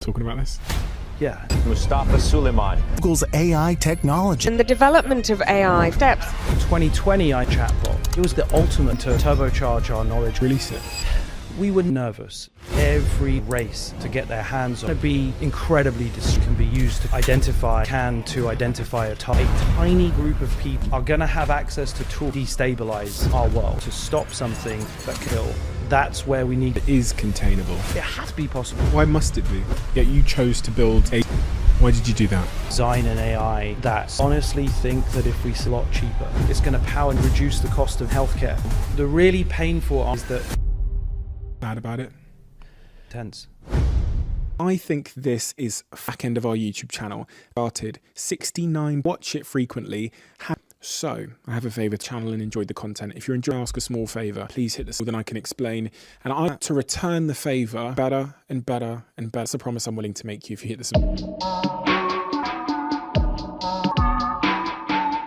talking about this? Yeah. Mustafa Suleiman. Google's AI technology. And the development of AI steps. 2020 chatbot. It was the ultimate to turbocharge our knowledge. Release it. We were nervous. Every race to get their hands on it be incredibly can be used to identify a target. A tiny group of people are going to have access to tools to destabilize our world, to stop something that can kill. That's where we need. It is containable. It has to be possible. Why must it be? Yet you chose to build a... Why did you do that? Design an AI that honestly think that if we sell a lot cheaper, it's going to power and reduce the cost of healthcare. The really painful is that... Bad about it? Tense. I think this is back end of our YouTube channel. Started 69, watch it frequently. So, I have a favour channel and enjoyed the content. If you're enjoying Ask a Small Favour, please hit the so then I can explain. And I to return the favour better and better and better. That's a promise I'm willing to make you if you hit this.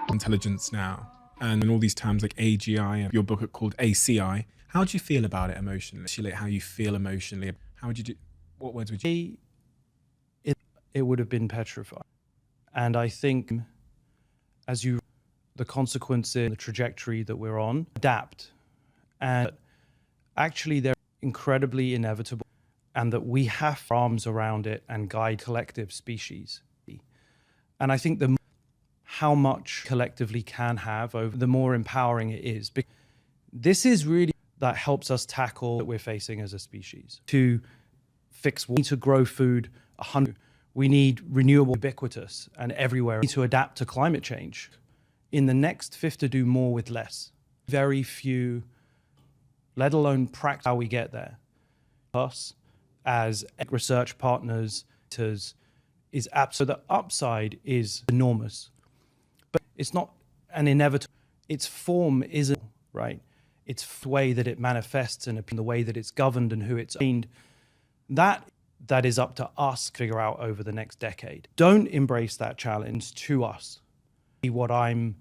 Intelligence now. And all these terms like AGI and your book called ACI. How do you feel about it emotionally? How you feel emotionally? How would you do? What words would you? It would have been petrified. And I think the consequence in the trajectory that we're on, adapt. And actually they're incredibly inevitable and that we have arms around it and guide collective species. And I think how much collectively can have over the more empowering it is. This is really that helps us tackle what we're facing as a species. To fix, we need to grow food 100. We need renewable, ubiquitous and everywhere. We need to adapt to climate change. In the next 50, do more with less. Very few, let alone practice how we get there. Us as research partners is so the upside is enormous, but it's not an inevitable. Its form isn't right. It's the way that it manifests and the way that it's governed and who it's aimed. That is up to us to figure out over the next decade. Don't embrace that challenge to us. What I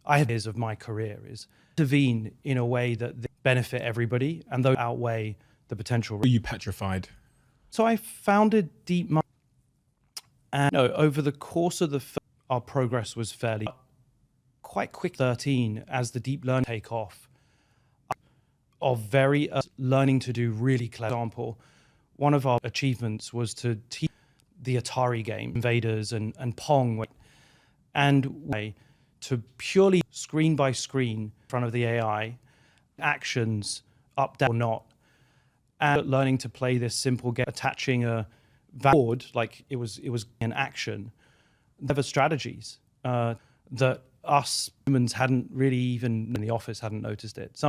have years of my career is intervene in a way that benefit everybody and those outweigh the potential. Were you petrified? So I founded DeepMind, and over the course of our progress was fairly quite quick. 13 as the deep learning take off of very learning to do really clever. Example, one of our achievements was to teach the Atari game, Invaders and Pong, and to purely screen by screen in front of the AI, actions up, down, or not, and learning to play this simple game, attaching a board like it was an action. There were strategies that us humans hadn't really even in the office hadn't noticed it.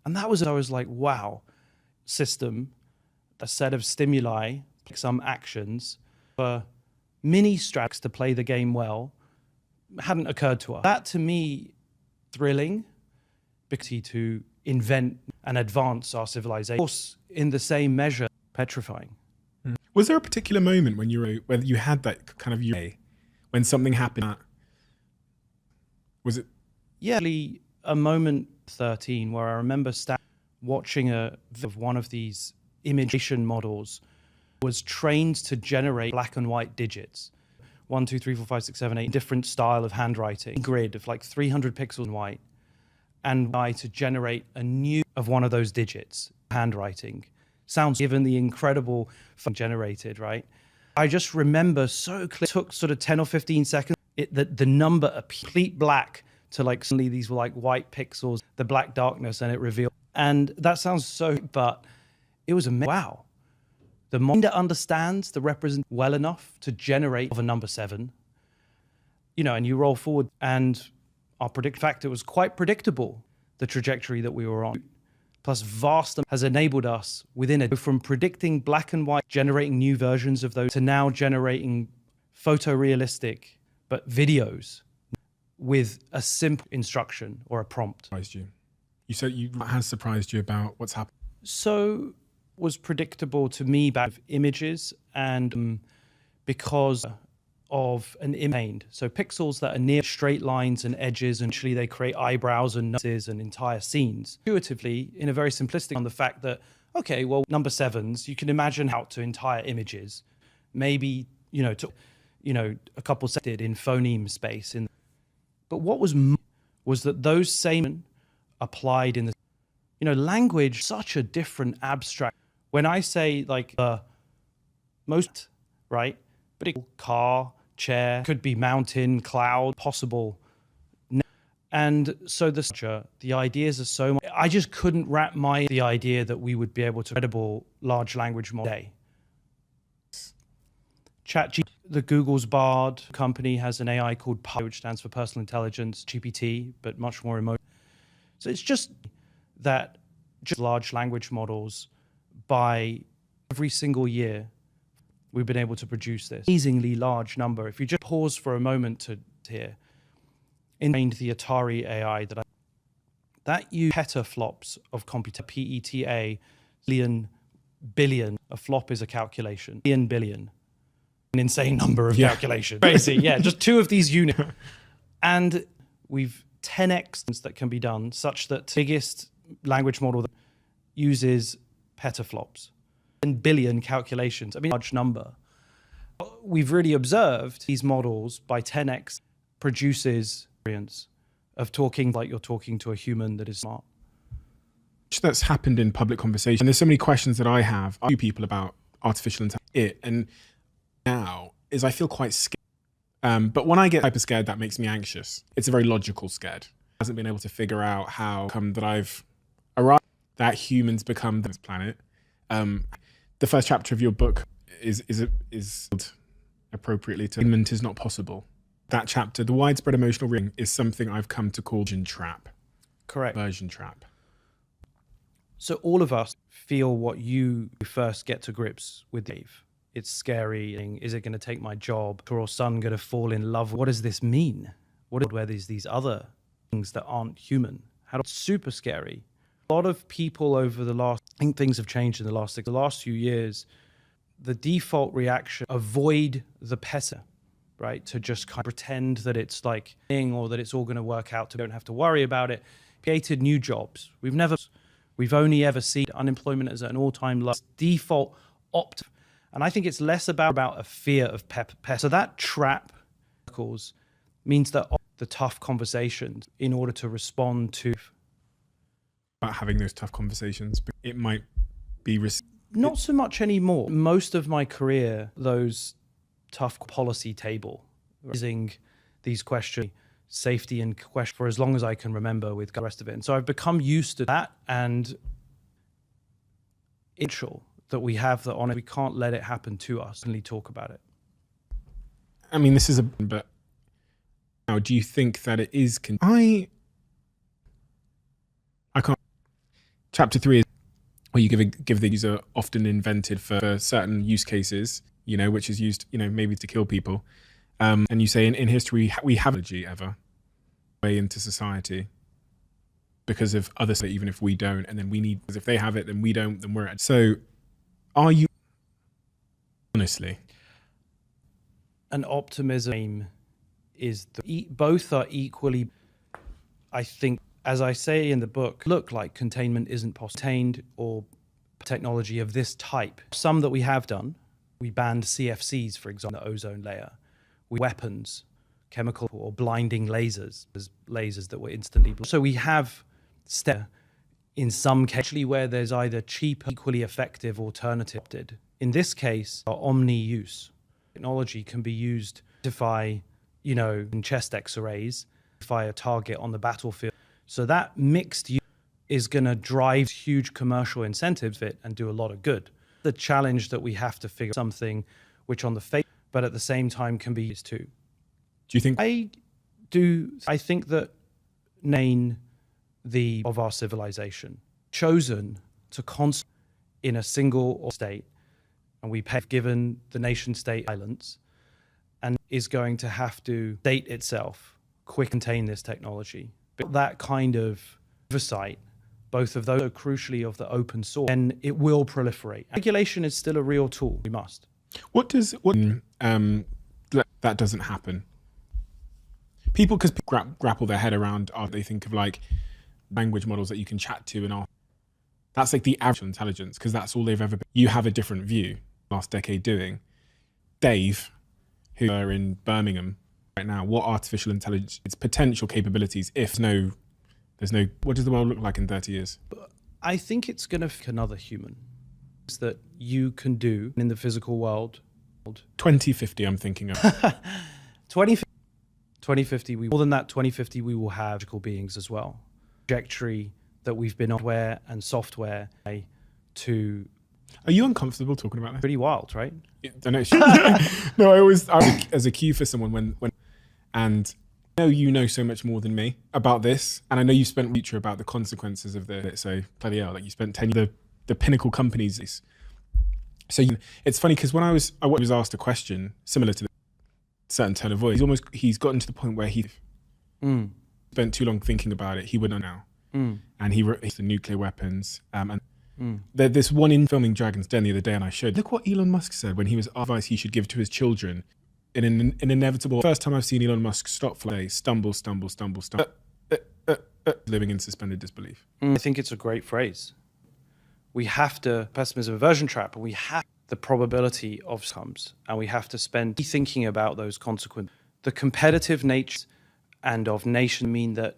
And that was I was like, wow, system, a set of stimuli, some actions, mini strats to play the game well. Hadn't occurred to us. That to me, thrilling, because to invent and advance our civilization. Of course, in the same measure, petrifying. Was there a particular moment when you had that kind of when something happened? Was it? Yeah, a moment 13 where I remember watching one of these imaging models was trained to generate black and white digits. 1, 2, 3, 4, 5, 6, 7, 8, different style of handwriting, grid of like 300 pixels in white, and to generate a new of one of those digits, handwriting. Sounds given the incredible fun generated, right? I just remember so clear, it took sort of 10 or 15 seconds, the number a complete black to like suddenly these were like white pixels, the black darkness, and it revealed. And that sounds so, but it was amazing. Wow. The mind that understands the represent well enough to generate of a number 7, and you roll forward and it was quite predictable, the trajectory that we were on. Plus vast has enabled us from predicting black and white, generating new versions of those to now generating photorealistic, but videos with a simple instruction or a prompt. Surprised you? You said has surprised you about what's happened? So was predictable to me about images and because of an image. So pixels that are near straight lines and edges, and actually they create eyebrows and noses and entire scenes. Intuitively, in a very simplistic on the fact that Okay, well, number sevens, you can imagine out to entire images, maybe, a couple did in phoneme space. But what was that those same applied in the, language, such a different abstract. When I say like most, right? But car, chair, could be mountain, cloud, possible. And so the ideas are so much. I just couldn't wrap the idea that we would be able to credible large language model today. ChatGPT, the Google's Bard company has an AI called Pi, which stands for Personal Intelligence, GPT, but much more remote. So it's just that large language models, by every single year, we've been able to produce this amazingly large number. If you just pause for a moment to hear, in the Atari AI that used petaflops of computer, PETA, billion. A flop is a calculation, billion. An insane number of calculations. Crazy, yeah, just two of these units. And we've 10x that can be done such that the biggest language model that uses petaflops and billion calculations. I mean, large number. We've really observed these models by 10x produces of talking like you're talking to a human that is smart. That's happened in public conversation. And there's so many questions that I have to people about artificial intelligence. And now is I feel quite scared. But when I get hyper scared, that makes me anxious. It's a very logical scared. I hasn't been able to figure out how come that I've arrived that humans become this planet. The first chapter of your book is appropriately to entertainment is not possible. That chapter, the widespread emotional ring, is something I've come to call version trap. Correct. Version trap. So all of us feel what you first get to grips with, Dave. It's scary. Is it going to take my job? Or son going to fall in love? What does this mean? Where there's these other things that aren't human? It's super scary. A lot of people I think things have changed in the last few years. The default reaction, avoid the pessimist. Right, to just kind of pretend that it's like or that it's all going to work out, don't have to worry about it. Created new jobs. We've only ever seen unemployment as an all-time low. Default and I think it's less about a fear of So that trap means that the tough conversations in order to respond to about having those tough conversations, it might be not so much anymore. Most of my career, those tough policy table, raising these questions, safety and question for as long as I can remember with the rest of it. And so I've become used to that, and it's that we have that on it. We can't let it happen to us and talk about it. I mean, this is but now do you think that it is, I can't, chapter 3 is where you give the user often invented for certain use cases, which is used, maybe to kill people. And you say in history, we haven't ever way into society because of others, even if we don't, and then we need, because if they have it, then we don't, then we're at. So are you, honestly? An optimism is, both are equally, I think, as I say in the book, look like containment isn't possible. Contained or technology of this type. Some that we have done. We banned CFCs, for example, the ozone layer. Weapons, chemical or blinding lasers that were instantly. So we have in some cases where there's either cheap, equally effective alternative. In this case, omni-use. Technology can be used to identify, in chest X-rays, identify a target on the battlefield. So that mixed use is going to drive huge commercial incentives and do a lot of good. The challenge that we have to figure something which on the face, but at the same time can be used too. Do you think? I think that of our civilization chosen to in a single state, and we have given the nation state violence, and is going to have to state itself contain this technology. But that kind of oversight, both of those, so crucially of the open source, and it will proliferate. Regulation is still a real tool. We must. That doesn't happen? People grapple their head around, they think of like language models that you can chat to and That's like the average intelligence, because that's all they've ever been. You have a different view last decade doing. Dave, who are in Birmingham right now, what artificial intelligence, its potential capabilities, if there's no, what does the world look like in 30 years? I think it's going to another human that you can do in the physical world. 2050, I'm thinking of. 2050, more than that, 2050, we will have magical beings as well. Trajectory that we've been on, hardware and software to. Are you uncomfortable talking about that? Pretty wild, right? I know. No, I was as a cue for someone when, and I know you know so much more than me about this, and I know you spent future about the consequences of it. So bloody hell, like you spent 10 years the pinnacle companies. So it's funny because when I was asked a question similar to the certain tone of voice, he's gotten to the point where he spent too long thinking about it. He would know now, and he wrote the nuclear weapons. There's this one in filming Dragon's Den the other day, and I showed, look what Elon Musk said when he was advice he should give to his children in an inevitable. First time I've seen Elon Musk stop fly, stumble, living in suspended disbelief. I think it's a great phrase. We have to, pessimism aversion trap, and we have the probability of comes, and we have to spend thinking about those consequences. The competitive nature and of nation mean that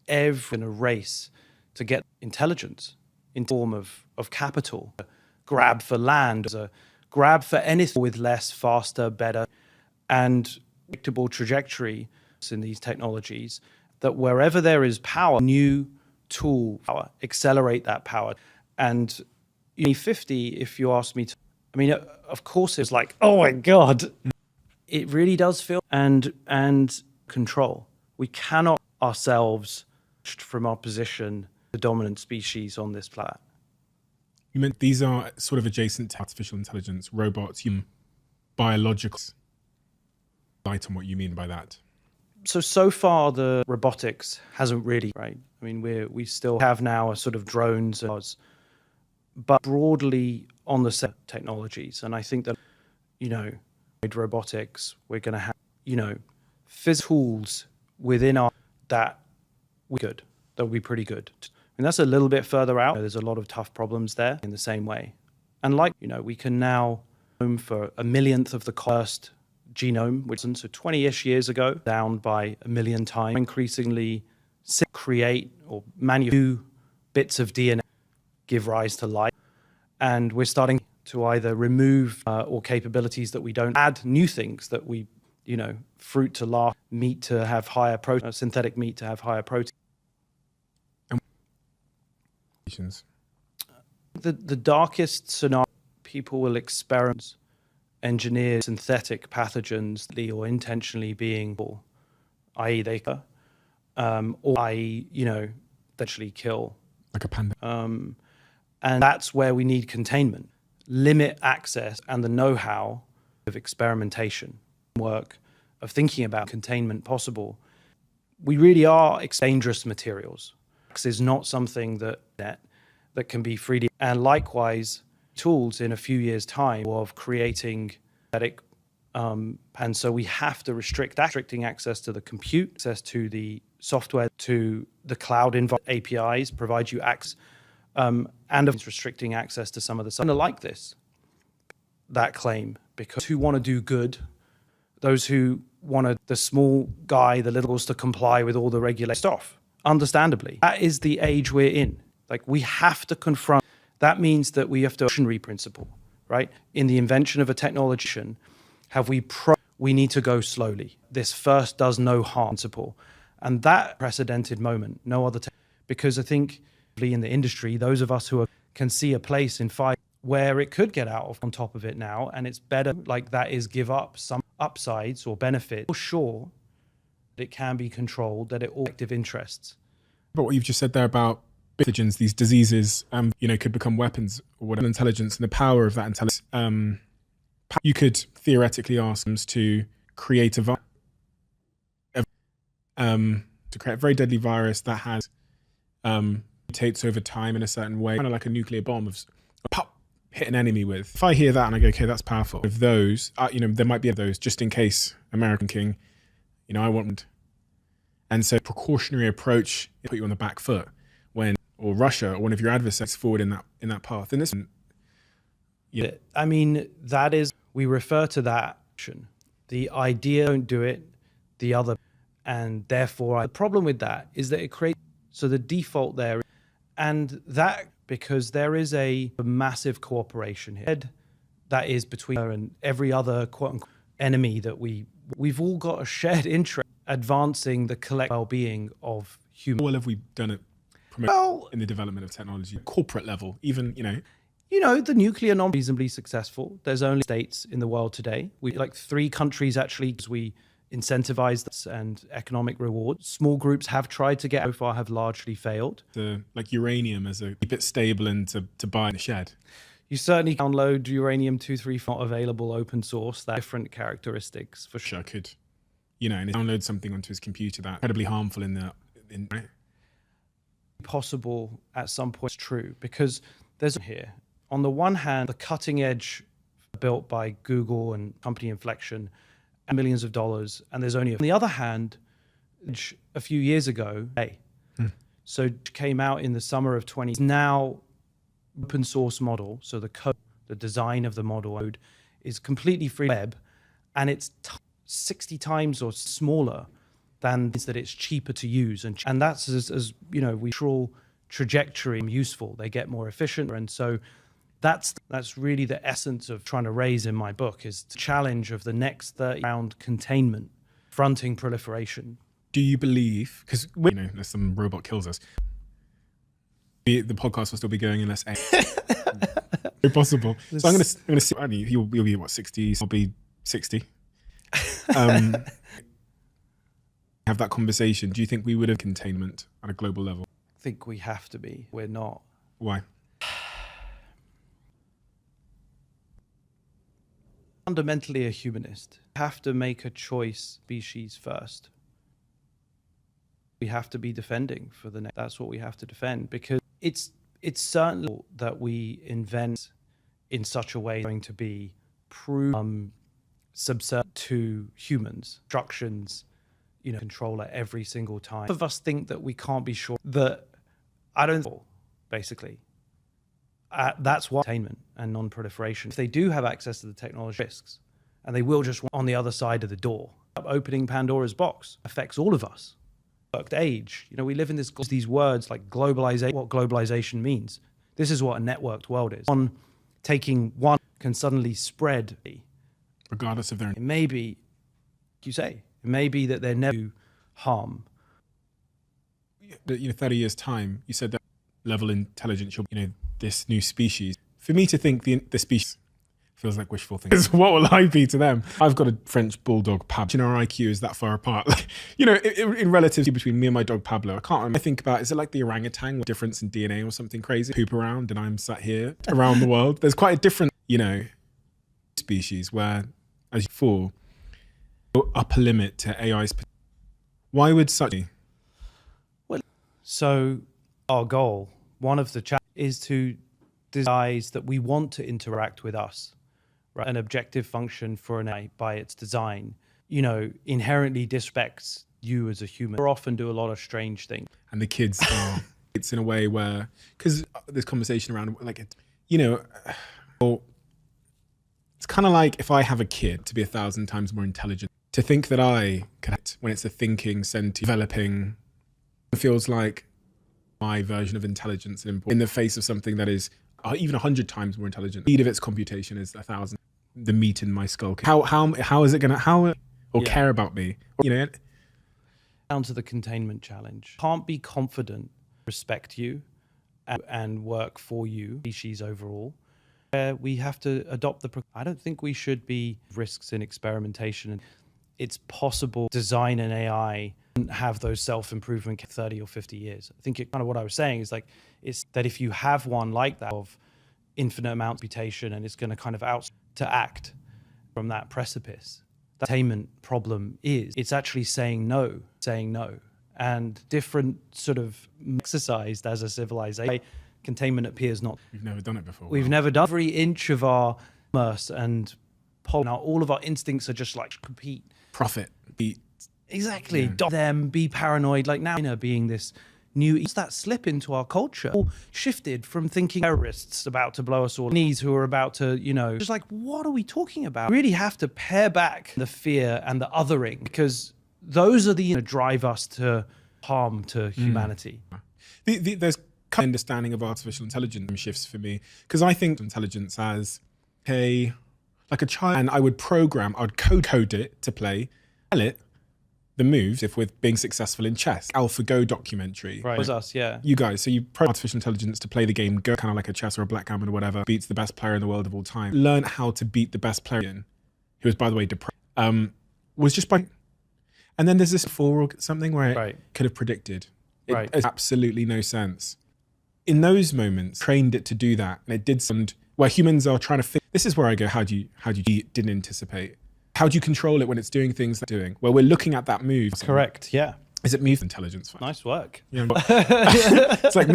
every in a race to get intelligence in form of capital, a grab for land, a grab for anything with less, faster, better, and predictable trajectory in these technologies, that wherever there is power, new tool power, accelerate that power. And 2050, if you ask me to, I mean, of course it's like, oh my God, it really does feel, and control. We cannot ourselves from our position, the dominant species on this planet. You meant these are sort of adjacent to artificial intelligence, robots, human, biologicals. Light on what you mean by that. So far the robotics hasn't really, right? I mean, we still have now a sort of drones, but broadly on the set technologies. And I think that, with robotics, we're going to have, physical tools within our, that would be pretty good. I mean, that's a little bit further out. There's a lot of tough problems there in the same way. And we can now home for 1/millionth of the first genome, which so 20-ish years ago, down by 1 million times, increasingly create or manufacture bits of DNA, give rise to life. And we're starting to either remove or capabilities that we don't add new things that we, fruit to last, meat to have higher protein, synthetic meat to have higher protein. The darkest scenario, people will experiment, engineer synthetic pathogens or intentionally being, i.e. they, or i.e. Actually kill. Like a panda. And that's where we need containment, limit access and the know-how of experimentation, work of thinking about containment possible. We really are dangerous materials. This is not something that can be freely, and likewise tools in a few years' time of creating synthetic, and so we have to restricting access to the compute, access to the software, to the cloud APIs, provide you access. And of restricting access to some of the stuff. I like that claim, because who want to do good, those who want the small guy, the littles to comply with all the regular stuff, understandably. That is the age we're in. Like, we have to confront, that means that we have to, evolutionary principle, right? In the invention of a technology, we need to go slowly. This first does no harm principle. And that precedented moment, no other, because I think in the industry, those of us who can see a place in 5 where it could get out of on top of it now, and it's better like that is give up some upsides or benefit. For sure, that it can be controlled, that it all active interests. But what you've just said there about pathogens, these diseases, could become weapons or whatever. Intelligence and the power of that intelligence. You could theoretically ask them to create to create a very deadly virus that has mutates over time in a certain way, kind of like a nuclear bomb of pop, hit an enemy with. If I hear that and I go, okay, that's powerful. With those, there might be those just in case American King, I want. And so precautionary approach put you on the back foot when or Russia or one of your adversaries forward in that path. And this, Yeah, I mean, that is, we refer to that action. The idea, don't do it, the other, and therefore the problem with that is that it creates, so the default there, and that, because there is a massive cooperation here that is between her and every other quote unquote enemy that we've all got a shared interest advancing the collective well-being of humans. how well have we done it in the development of technology, corporate level, even, The nuclear non reasonably successful. There's only states in the world today. We like 3 countries actually, because we incentivize this and economic reward. Small groups have tried to get so far, have largely failed. like uranium as a keep it stable and to buy in a shed. You certainly download uranium-234, not available open source. That different characteristics for sure. Sure, could, and download something onto his computer that's incredibly harmful right? Possible at some point. It's true, because there's here, on the one hand, the cutting edge built by Google and company Inflection and millions of dollars, and there's only, on the other hand, a few years ago, so it came out in the summer of 20, now open source model, so the code, the design of the model code is completely free web, and it's 60 times or smaller than that it's cheaper to use, and that's as we trajectory useful. They get more efficient, and so that's really the essence of trying to raise in my book, is the challenge of the next 30 around containment, fronting proliferation. Do you believe, because unless some robot kills us, the podcast will still be going unless impossible. So I'm gonna see. You'll be what, 60? I'll be 60. Have that conversation. Do you think we would have containment at a global level? I think we have to be. We're not. Why? Fundamentally a humanist. We have to make a choice, species first. We have to be defending for the next. That's what we have to defend, because it's certainly that we invent in such a way going to be subservient to humans. Instructions, control at every single time. Some of us think that we can't be sure that basically. That's what containment and non-proliferation. If they do have access to the technology risks, and they will just on the other side of the door, opening Pandora's box affects all of us. Worked age, we live in these words like globalization. What globalization means. This is what a networked world is. On taking one can suddenly spread, regardless of their. It may be, you say, it may be that they're never do harm. 30 years time, you said that level intelligence. This new species. For me to think the species feels like wishful thinking. What will I be to them? I've got a French bulldog, Pablo. Our IQ is that far apart. In relativity between me and my dog Pablo, I can't remember. I think about, is it like the orangutan with difference in DNA or something crazy? Poop around and I'm sat here around the world. There's quite a different, species where, as before, upper limit to AI's. Why would such? Well, so our goal, one of the challenges, is to decide that we want to interact with us, right? An objective function for an AI by its design, inherently disrespects you as a human. We often do a lot of strange things. And the kids are, it's in a way where, because this conversation around, it's kind of like if I have a kid to be 1,000 times more intelligent, to think that I could act when it's a thinking, sentient, developing, feels like my version of intelligence in the face of something that is even 100 times more intelligent. The speed of its computation is 1,000. The meat in my skull. How is it gonna care about me? Down to the containment challenge. Can't be confident, respect you, and work for you, species overall. We have to adopt I don't think we should be risks in experimentation. It's possible to design an AI and have those self-improvement 30 or 50 years. I think kind of what I was saying is it's that if you have one like that of infinite amount of computation and it's going to kind of to act from that precipice, the containment problem it's actually saying no, and different sort of exercised as a civilization. Containment appears not. We've never done it before. We've never done every inch of our immerse and now all of our instincts are just like compete. Profit. Exactly. Yeah. Them, be paranoid. Like now being this Does that slip into our culture? All shifted from thinking terrorists about to blow us all, who are about to, just like, what are we talking about? We really have to pare back the fear and the othering, because those are the drive us to harm to humanity. There's kind of understanding of artificial intelligence shifts for me, because I think intelligence as like a child, and I'd code it to play, tell it the moves if we're being successful in chess. AlphaGo documentary. Right. It was us, yeah. You guys, so you program artificial intelligence to play the game Go, kind of like a chess or a backgammon or whatever, beats the best player in the world of all time. Learn how to beat the best player who was, by the way, depressed. Was just by, and then there's this 4 or something where it could have predicted. It has absolutely no sense. In those moments, trained it to do that, and it did something where humans are trying to think. This is where I go, how do you didn't anticipate? How do you control it when it's doing things like doing? Where we're looking at that move. Correct, yeah. Is it move intelligence? Nice work. Yeah, it's like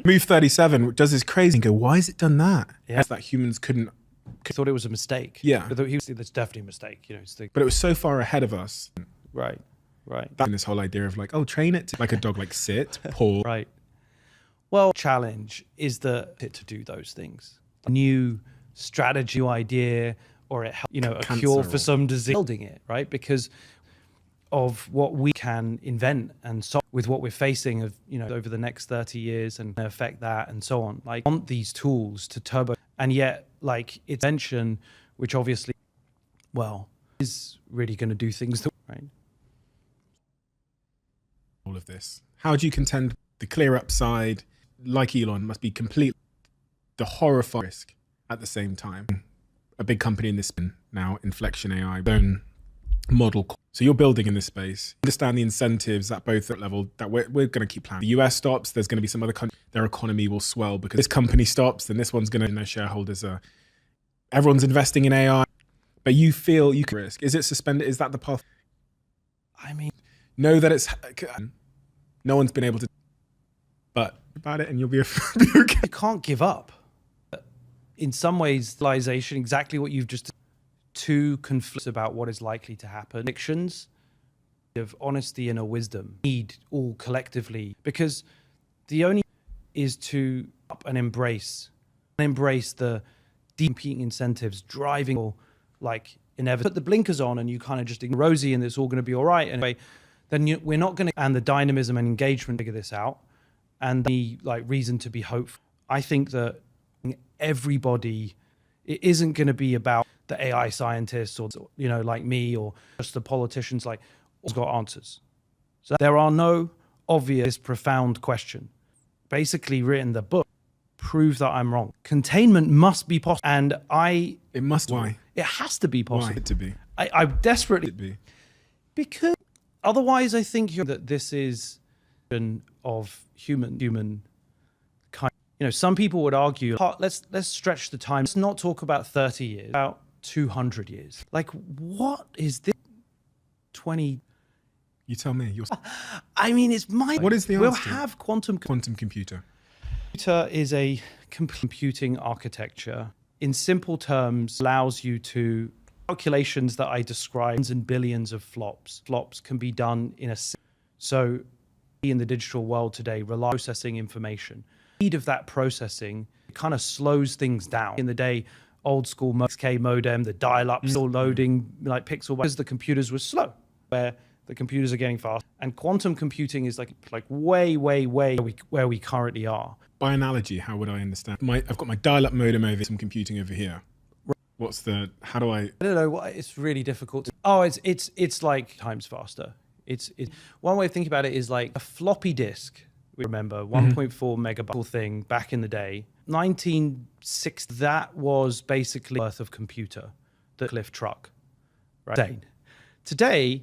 move 37 does this crazy and go, why has it done that? Yeah. It's that humans couldn't. Thought it was a mistake. Yeah. But he was, that's definitely a mistake. But it was so far ahead of us. Right. That this whole idea of like, oh, train it to, like a dog, like sit, pause. Right. Well, challenge is to do those things. A new strategy, idea, or a cure for some disease, building it, right? Because of what we can invent and solve with what we're facing of, over the next 30 years and affect that and so on. Like, want these tools to turbo, and yet like its invention, which obviously, is really going to do things that, right? All of this. How do you contend the clear upside, like Elon, must be complete, the horrifying risk at the same time? A big company in this spin now, Inflection AI, own model. So you're building in this space. Understand the incentives at both that level that we're going to keep planning. The US stops, there's going to be some other country, their economy will swell because this company stops, then this one's going to, shareholders are, everyone's investing in AI, but you feel you can risk. Is it suspended? Is that the path? I mean, know that it's, no one's been able to, but about it and you'll be okay. You can't give up. In some ways, realization, exactly what you've just, two conflicts about what is likely to happen. Predictions of honesty and a wisdom need all collectively, because the only is to up and embrace the deep competing incentives driving, like inevitable. Put the blinkers on and you kind of just ignore rosy and it's all going to be all right anyway. Then we're not going to, and the dynamism and engagement figure this out, and the reason to be hopeful. I think that everybody, it isn't going to be about the AI scientists or like me or just the politicians. Like, all's got answers. So there are no obvious profound question. Basically written the book, prove that I'm wrong. Containment must be possible, and it must. Why? It has to be possible. Why it to be? I desperately it be because otherwise I think that this is of human kind. Some people would argue, let's stretch the time. Let's not talk about 30 years, about 200 years. Like, what is this? 20? You tell me. I mean, it's my. What is the answer? We'll have quantum computer. Computer is a computing architecture. In simple terms, allows you to calculations that I described and billions of flops. Flops can be done in a. So, in the digital world today, rely on processing information. Speed of that processing kind of slows things down. In the day, old school 6K modem, the dial-up still loading like pixel because the computers were slow, where the computers are getting fast. And quantum computing is like way where we currently are. By analogy, how would I understand? I've got my dial-up modem over here, some computing over here. How do I don't know. It's really difficult. It's like times faster. It's one way of thinking about it is like a floppy disk. Remember 1.4 megabyte thing back in the day, 1960. That was basically worth of computer, the Cliff truck, right? Today,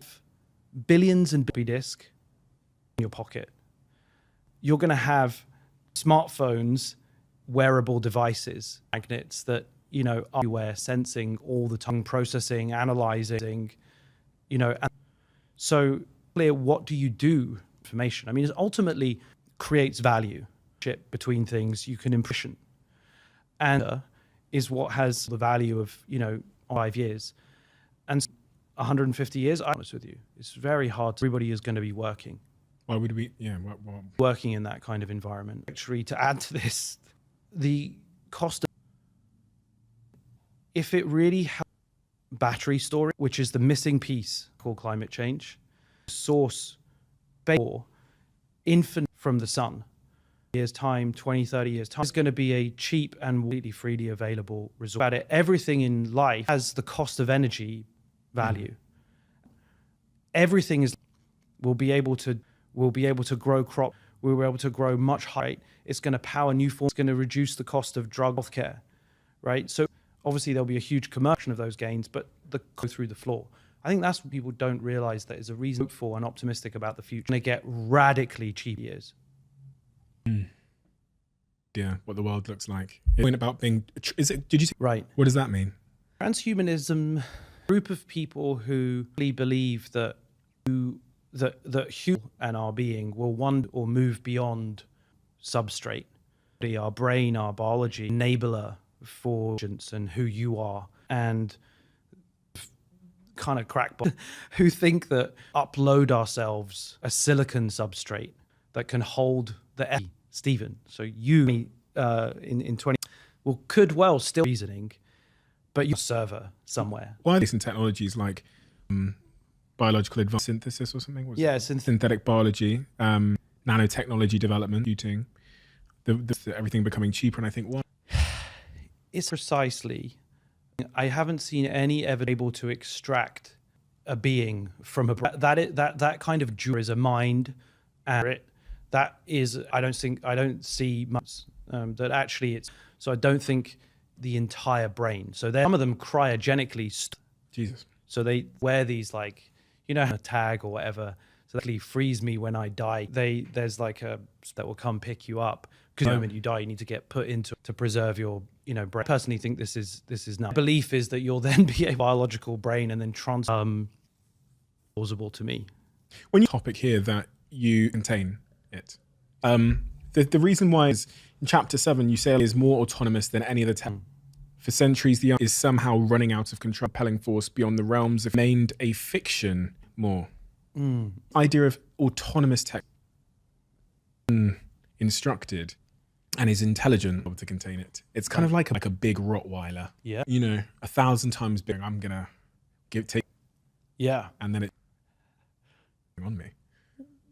billions and floppy disk in your pocket. You're going to have smartphones, wearable devices, magnets that are everywhere, sensing all the time, processing, analyzing, and so clear. What do you do? Information. I mean, it ultimately creates value between things you can impression, and is what has the value of 5 years and 150 years. I'm honest with you, it's very hard. Everybody is going to be working. Why would we? Yeah. What? Working in that kind of environment. Actually, to add to this, the cost of, if it really helps battery storage, which is the missing piece called climate change, source for infinite from the sun, years time, 20, 30 years time, is going to be a cheap and completely freely available resource. About it, everything in life has the cost of energy value. Everything is, we'll be able to grow crop, we'll be able to grow much higher. It's going to power new forms, it's going to reduce the cost of drug healthcare, right? So obviously there'll be a huge commercial of those gains, but the go through the floor. I think that's what people don't realize, that is a reason to hope for and optimistic about the future. They get radically cheap years. Yeah, what the world looks like. Point about being, is it? Did you say? Right. What does that mean? Transhumanism, a group of people who really believe that human and our being will one or move beyond substrate, our brain, our biology, enabler for agents and who you are, and kind of crackpot who think that upload ourselves a silicon substrate that can hold the Stephen. So you in 20 could well still reasoning, but you're a server somewhere. Why are these in technologies like biological advanced synthesis or something? Synthetic biology, nanotechnology development, computing, everything becoming cheaper. And I think, why? It's precisely, I haven't seen any ever able to extract a being from a that kind of jewel is a mind, and it that is I don't see much that actually it's, so I don't think the entire brain. So some of them cryogenically Jesus. So they wear these, like, you know, a tag or whatever, so that freeze me when I die. There's like a that will come pick you up, because the moment you die, you need to get put into to preserve your, you know, brain. I personally think this is not. Belief is that you'll then be a biological brain and then plausible to me. When you topic here that you contain it, the reason why is in chapter 7 you say it is more autonomous than any other tech. For centuries, the is somehow running out of control, propelling force beyond the realms of named a fiction more. Idea of autonomous tech, instructed, and is intelligent able to contain it. It's kind of like a big Rottweiler. Yeah. You know, 1,000 times bigger. I'm gonna take. Yeah. And then it on me.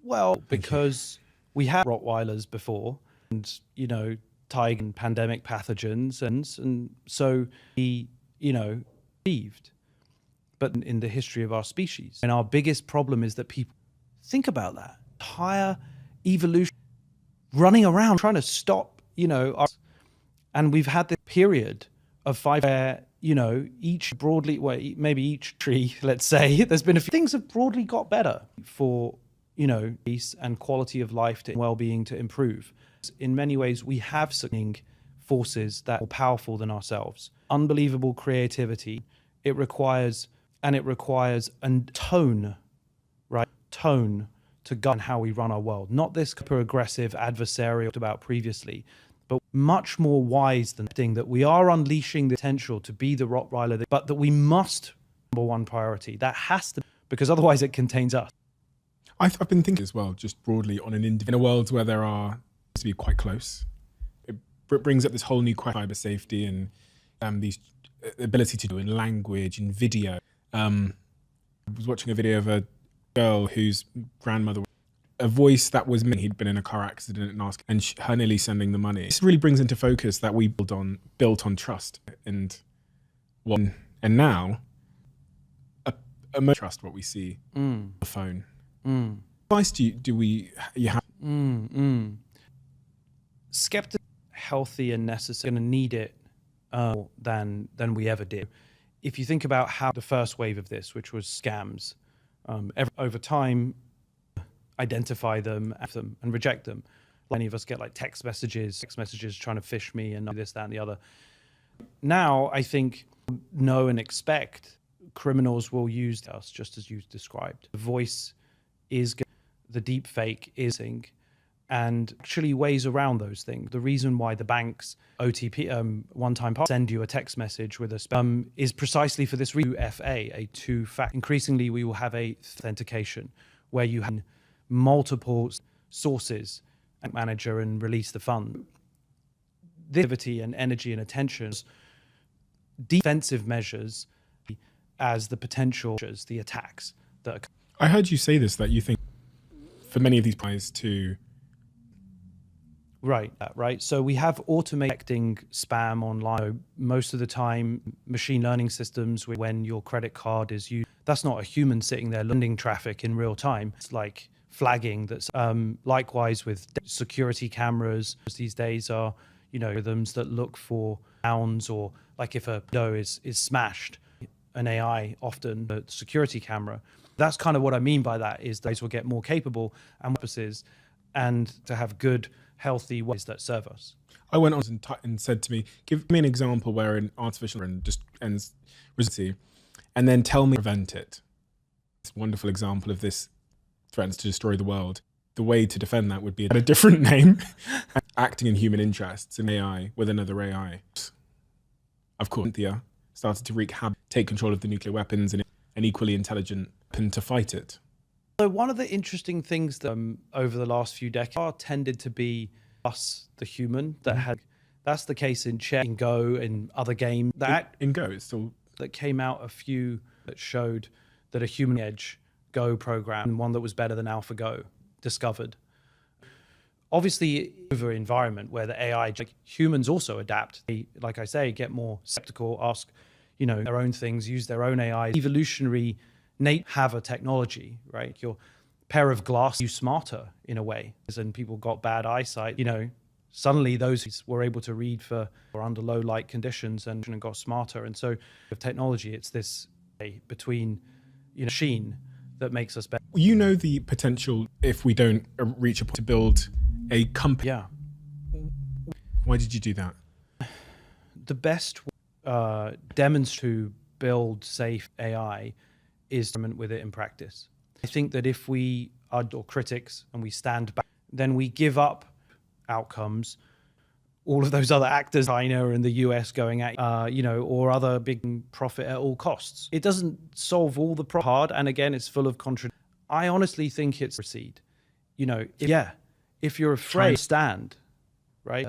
Well, because we had Rottweilers before, and, you know, tiger and pandemic pathogens, and so he, you know, achieved. But in the history of our species, and our biggest problem is that people think about that higher evolution, running around trying to stop, you know, and we've had this period of 5 where, you know, each broadly, well, maybe each tree, let's say, there's been a few things have broadly got better for, you know, peace and quality of life to well-being to improve. In many ways, we have certain forces that are more powerful than ourselves. Unbelievable creativity. It requires a tone, right? Tone to govern how we run our world. Not this super aggressive adversarial talked about previously, but much more wise than that we are unleashing the potential to be the Rottweiler, but that we must, number one priority. That has to, because otherwise it contains us. I've been thinking as well, just broadly on in a world where there are to be quite close. It brings up this whole new question of cyber safety and these ability to do in language and video. I was watching a video of a girl whose grandmother, a voice that was me, he'd been in a car accident and her nearly sending the money. This really brings into focus that we built on trust and now trust what we see on the phone. Advice do you have? Skeptic, healthy and necessary, going to need it than we ever did. If you think about how the first wave of this, which was scams, over time, identify them and reject them. Many of us get like text messages trying to phish me and this, that, and the other. Now, I think, know and expect criminals will use us just as you described. The voice is, the deep fake is, and actually ways around those things. The reason why the bank's OTP, one-time password, send you a text message with a is precisely for this reason. 2FA, a two-factor. Increasingly, we will have a authentication where you have multiple sources and manager and release the fund. This activity and energy and attention, defensive measures as the potential measures, the attacks that are. I heard you say this, that you think for many of these guys to. Right. So we have automating spam online. So most of the time, machine learning systems, when your credit card is used, that's not a human sitting there lending traffic in real time. It's like flagging. That's likewise with security cameras. These days are, rhythms that look for sounds, or like if a window is smashed, an AI often a security camera. That's kind of what I mean by that, is those will get more capable and purposes, and to have good, healthy ways that serve us. I went on and said to me, give me an example where an artificial and just ends results, and then tell me prevent it. This wonderful example of this threatens to destroy the world. The way to defend that would be a different name, acting in human interests in AI with another AI. Of course, Cynthia started to wreak havoc, take control of the nuclear weapons, and an equally intelligent weapon to fight it. So one of the interesting things that over the last few decades are tended to be us, the human, that had. That's the case in chess, in Go, in other games. In Go, it's still that came out a few that showed that a human edge Go program, and one that was better than AlphaGo, discovered. Obviously, over environment where the AI, like humans, also adapt. They, like I say, get more skeptical, ask, their own things, use their own AI. Evolutionary. Have a technology, right? Your pair of glasses, you smarter in a way. And people got bad eyesight, suddenly those were able to read for under low light conditions and got smarter. And so with technology, it's this between machine that makes us better. The potential if we don't reach a point to build a company. Yeah. Why did you do that? The best demonstrate to build safe AI is with it in practice. I think that if we are critics and we stand back, then we give up outcomes. All of those other actors, China and the US going at, or other big profit at all costs. It doesn't solve all the problem hard, and again, it's full of contradictions. I honestly think it's proceed. If you're afraid, stand, right?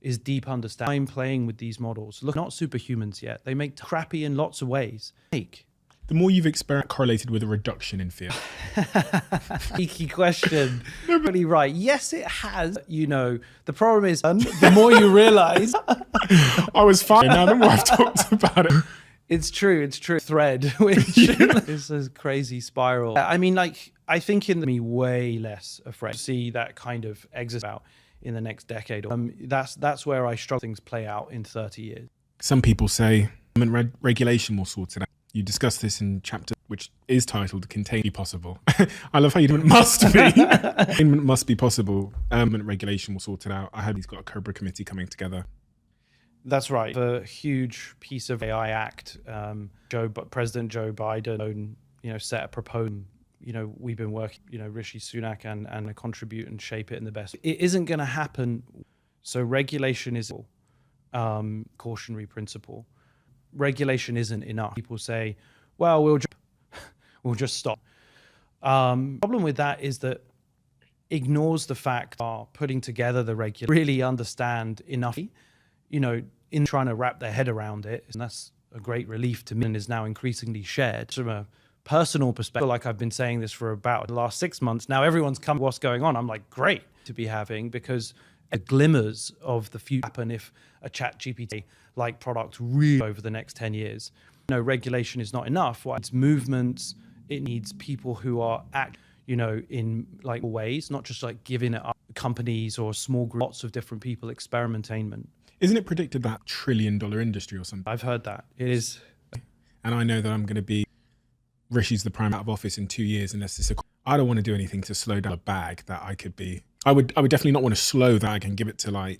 Is deep understanding. I'm playing with these models. Look, not superhumans yet. They make crappy in lots of ways. The more you've experienced correlated with a reduction in fear. Cheeky question. Really right. Yes, it has. The problem is the more you realize. I was fine. Now the more I've talked about it. It's true. Thread, which is a crazy spiral. I mean, I think in me way less afraid to see that kind of exit out in the next decade. That's where I struggle things play out in 30 years. Some people say regulation will sort it out. You discuss this in chapter which is titled "Containment Be Possible." I love how you do it. Must be. Containment must be possible. Regulation will sort it out. I heard he's got a Cobra committee coming together. That's right. A huge piece of AI Act. President Joe Biden, set a proposal. We've been working. Rishi Sunak and contribute and shape it in the best. It isn't going to happen. So regulation is cautionary principle. Regulation isn't enough. People say, well, we'll just stop. Problem with that is that ignores the fact of putting together the regulation, really understand enough, in trying to wrap their head around it. And that's a great relief to me and is now increasingly shared from a personal perspective. Like I've been saying this for about the last 6 months. Now everyone's come, what's going on? I'm like, great to be having, because glimmers of the future happen if a ChatGPT like product really over the next 10 years. Regulation is not enough. It's movements. It needs people who are in ways, not just giving it up companies or small groups, lots of different people experimentation. Isn't it predicted that $1 trillion industry or something? I've heard that. It is. And I know that I'm going to be Rishi's the prime out of office in 2 years unless it's I don't want to do anything to slow down a bag that I could be. I would definitely not want to slow that and give it to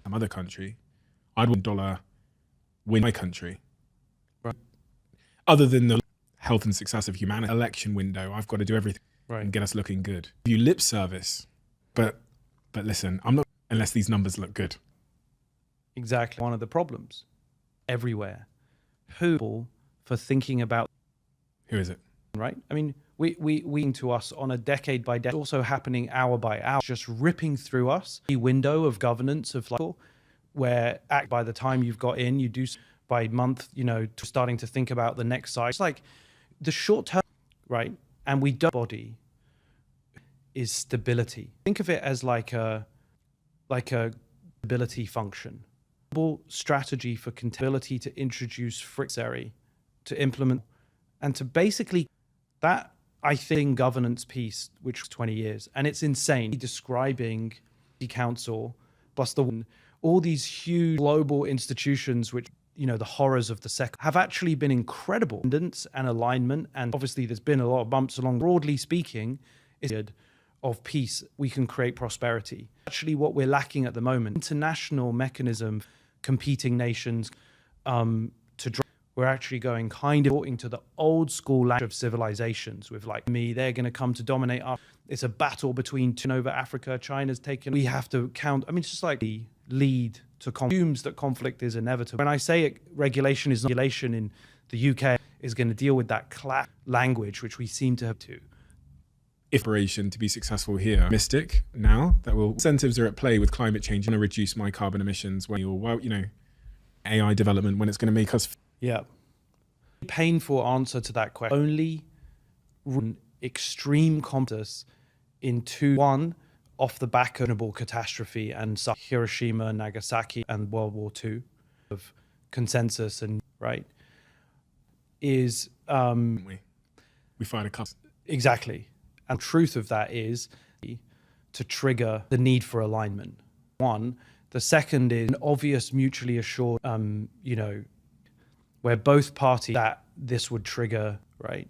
some other country. I'd want $1 win my country. Right. Other than the health and success of humanity election window, I've got to do everything and get us looking good. You lip service, but listen, I'm not unless these numbers look good. Exactly. One of the problems everywhere. Who for thinking about who is it? Right? I mean, we to us on a decade by decade, also happening hour by hour, just ripping through us. The window of governance of like, where by the time you've got in, you do by month, starting to think about the next side. It's like the short term, right? And we don't body is stability. Think of it as like a stability function. Strategy for ability to introduce friction, to implement, and to basically that, I think, governance piece, which was 20 years, and it's insane describing the council plus all these huge global institutions, which the horrors of the second have actually been incredible and alignment, and obviously there's been a lot of bumps along. Broadly speaking, is of peace we can create prosperity. Actually, what we're lacking at the moment, international mechanism, competing nations, we're actually going kind of into the old school language of civilizations with like they're going to come to dominate us. It's a battle between two over Africa. China's taken. We have to count. I mean, it's just like the lead to assumes that conflict is inevitable. When I say it, regulation is not regulation in the UK is going to deal with that language, which we seem to have to. Inspiration to be successful here. Mystic now that incentives are at play with climate change and reduce my carbon emissions when AI development when it's going to make us. Yeah. Painful answer to that question. Only extreme competence into one off the back of a catastrophe and Hiroshima, Nagasaki, and World War II of consensus and right is we find a couple. Exactly. And the truth of that is to trigger the need for alignment. One. The second is an obvious mutually assured, where both parties that this would trigger, right?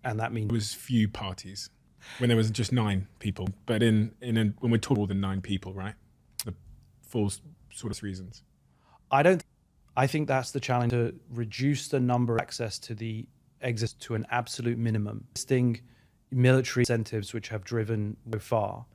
And that means there was few parties when there was just 9 people, but when we're talking more than 9 people, right? The full sort of reasons. I think that's the challenge, to reduce the number of access to the exist to an absolute minimum. Listing military incentives which have driven so far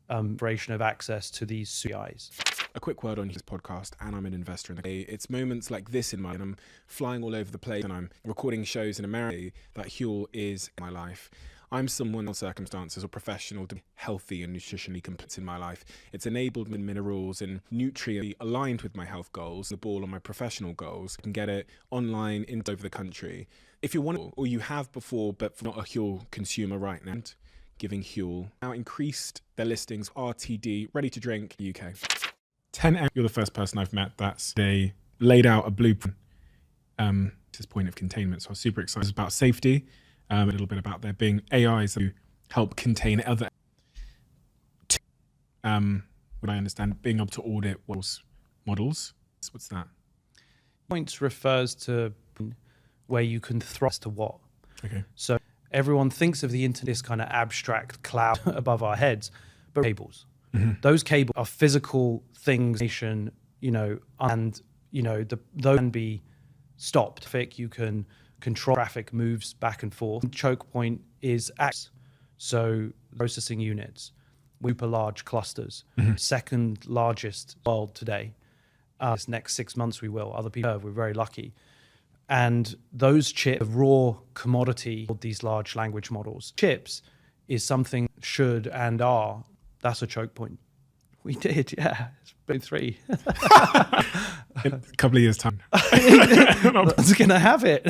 of access to these CIs. A quick word on his podcast, and I'm an investor in the. It's moments like this in my, and I'm flying all over the place, and I'm recording shows in America. That Huel is my life. I'm someone in circumstances or professional to be healthy and nutritionally complete in my life. It's enabled me minerals and nutrients aligned with my health goals, the ball on my professional goals. I can get it online in over the country. If you want, or you have before, but not a Huel consumer right now, giving Huel now increased their listings RTD ready to drink UK. 10. You're the first person I've met they laid out a blueprint to this point of containment. So I was super excited. It's about safety, a little bit about there being AIs that help contain other. What I understand, being able to audit models. What's that? Points refers to where you can thrust to what. Okay. So everyone thinks of the internet, this kind of abstract cloud above our heads, but cables. Mm-hmm. Those cables are physical things, and those can be stopped. You can control traffic moves back and forth. Choke point is access. So processing units, super large clusters, second largest world today. This next 6 months we will. Other people, we're very lucky. And those chips, raw commodity, these large language models, chips is something should and are. That's a choke point. We did, yeah. It's been 3. In a couple of years' time. I was going to have it.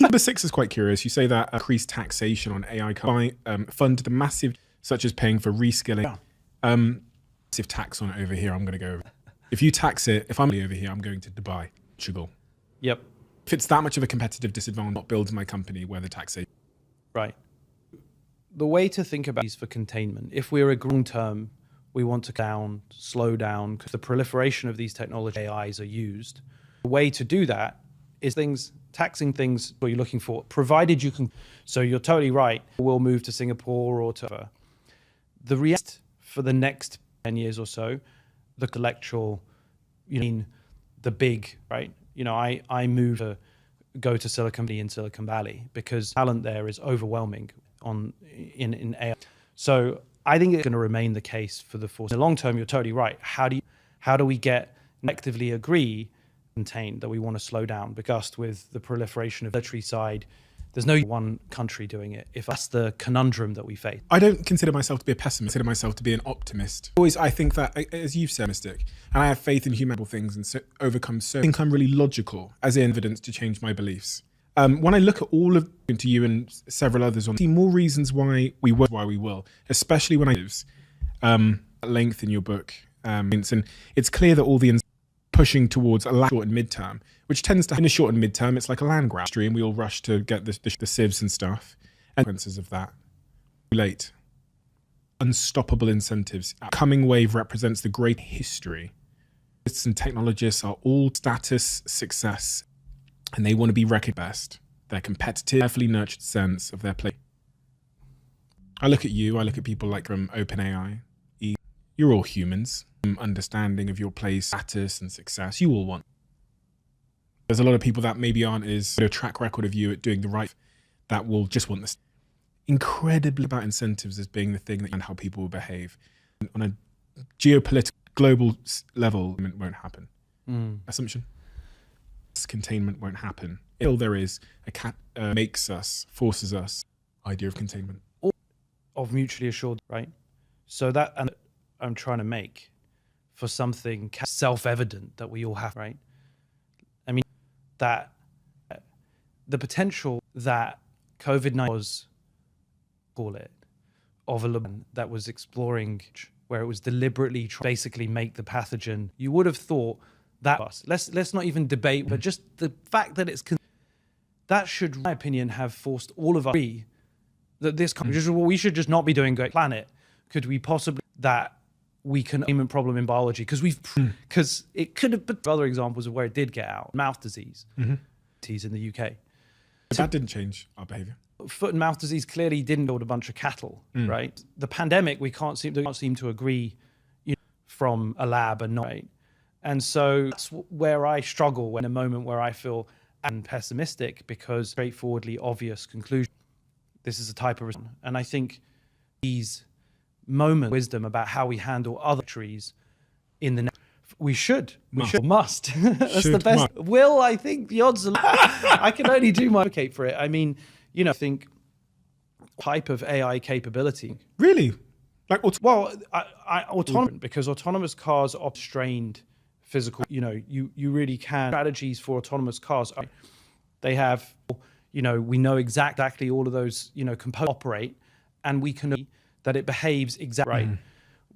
Number 6 is quite curious. You say that increased taxation on AI fund the massive, such as paying for reskilling. Massive tax on it over here, I'm going to go over. If you tax it, if I'm over here, I'm going to Dubai, Portugal. Yep. If it's that much of a competitive disadvantage, not build my company where the taxation. Right. The way to think about these for containment, if we're a long term, we want to slow down, because the proliferation of these technology AIs are used. The way to do that is taxing things what you're looking for, provided you can. So you're totally right. We'll move to Singapore or to the rest for the next 10 years or so, the intellectual, the big, right? I move to go to Silicon Valley because talent there is overwhelming in AI. So I think it's going to remain the case for the long term. You're totally right. How do we collectively agree, contain that we want to slow down? Because with the proliferation of the military side, There's no one country doing it. If that's the conundrum that we face. I don't consider myself to be a pessimist. I consider myself to be an optimist. Always, I think that, as you've said, mystic, and I have faith in human things and so overcome so. I think I'm really logical, as in evidence to change my beliefs. When I look at all of to you and several others, I see more reasons why we will, especially when I at length in your book. And it's clear that all the pushing towards a short and midterm, which tends to in a short and midterm, it's like a land grab, and we all rush to get the sieves and stuff. And consequences of that, late, unstoppable incentives. Coming wave represents the great history. Scientists and technologists are all status success, and they want to be recognized best. Their competitive, carefully nurtured sense of their place. I look at you. I look at people like from OpenAI. You're all humans. Understanding of your place, status, and success. You all want. There's a lot of people that maybe aren't as a track record of you at doing the right, that will just want this. Incredibly about incentives as being the thing that and how people will behave on a geopolitical global level. It won't happen. Assumption. Containment won't happen until there is forces us idea of containment Of mutually assured, right? So that and I'm trying to make for something self-evident that we all have, right? I mean, that the potential that COVID-19 was, call it, of a woman that was exploring, where it was deliberately basically make the pathogen. You would have thought that let's not even debate, but just the fact that that should, in my opinion, have forced all of us that this we should just not be doing great planet. Could we possibly that we can containment problem in biology because it could have been other examples of where it did get out, mouth disease, disease in the UK. But that didn't change our behavior. Foot and mouth disease clearly didn't build a bunch of cattle, right? The pandemic, we can't seem to agree, from a lab and not. Right? And so that's where I struggle in a moment where I feel pessimistic, because straightforwardly obvious conclusion. This is a type of, and I think these moments of wisdom about how we handle other trees in the must. That's the best. Will, I think the odds are I can only do my advocate for it. I mean, I think type of AI capability. Really? Like autonomous, because autonomous cars are strained physical, you really can strategies for autonomous cars. They have, we know exactly all of those, components operate, and we can that it behaves exactly right.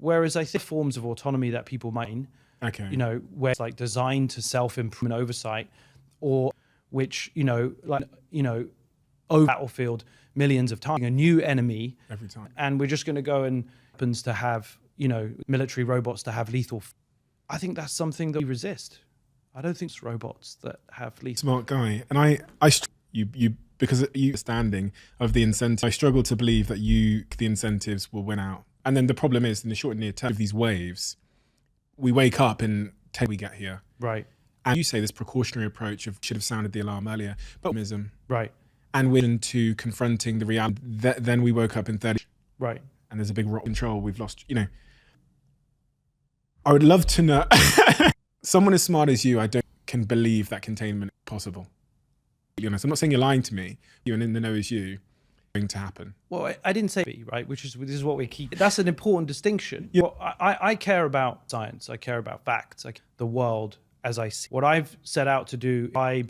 Whereas I think forms of autonomy that people might, where it's like designed to self-improvement oversight, or which, over battlefield millions of times, a new enemy every time. And we're just going to go and happens to have, military robots to have lethal. I think that's something that we resist. I don't think it's robots that have lethal. Smart guy. And you because you understanding of the incentive, I struggle to believe that the incentives will win out. And then the problem is, in the short and near term of these waves, we wake up and we get here. Right. And you say this precautionary approach should have sounded the alarm earlier, but right. And we're into confronting the reality. Then we woke up in 30. Right. And there's a big rock control. We've lost, I would love to know, someone as smart as you, can believe that containment is possible. To be honest, I'm not saying you're lying to me. You and in the know as you, going to happen. Well, I didn't say be, right, this is what we keep. That's an important distinction. Yeah. Well, I care about science. I care about facts. Like the world as I see. What I've set out to do, a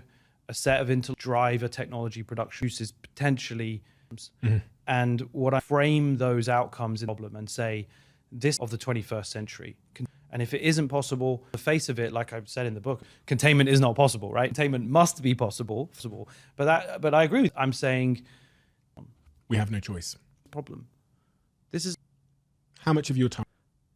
set of drive a technology production uses potentially, and what I frame those outcomes in the problem and say, this of the 21st century. And if it isn't possible, the face of it, like I've said in the book, containment is not possible, right? Containment must be possible. But I agree with, I'm saying we have no choice. Problem. This is how much of your time?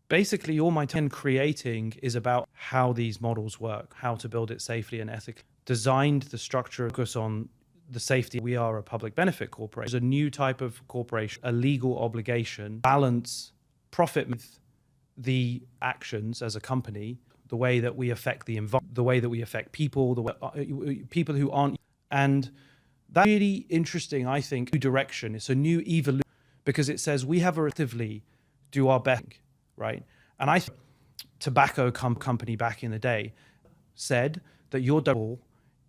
Basically, all my time creating is about how these models work, how to build it safely and ethically. Designed the structure, focus on the safety. We are a public benefit corporation. There's a new type of corporation, a legal obligation, balance profit with the actions as a company, the way that we affect the environment, the way that we affect people, the way, people who aren't. And that's really interesting, I think, new direction. It's a new evolution because it says we have to actively do our best, right? And I think tobacco company back in the day said that your goal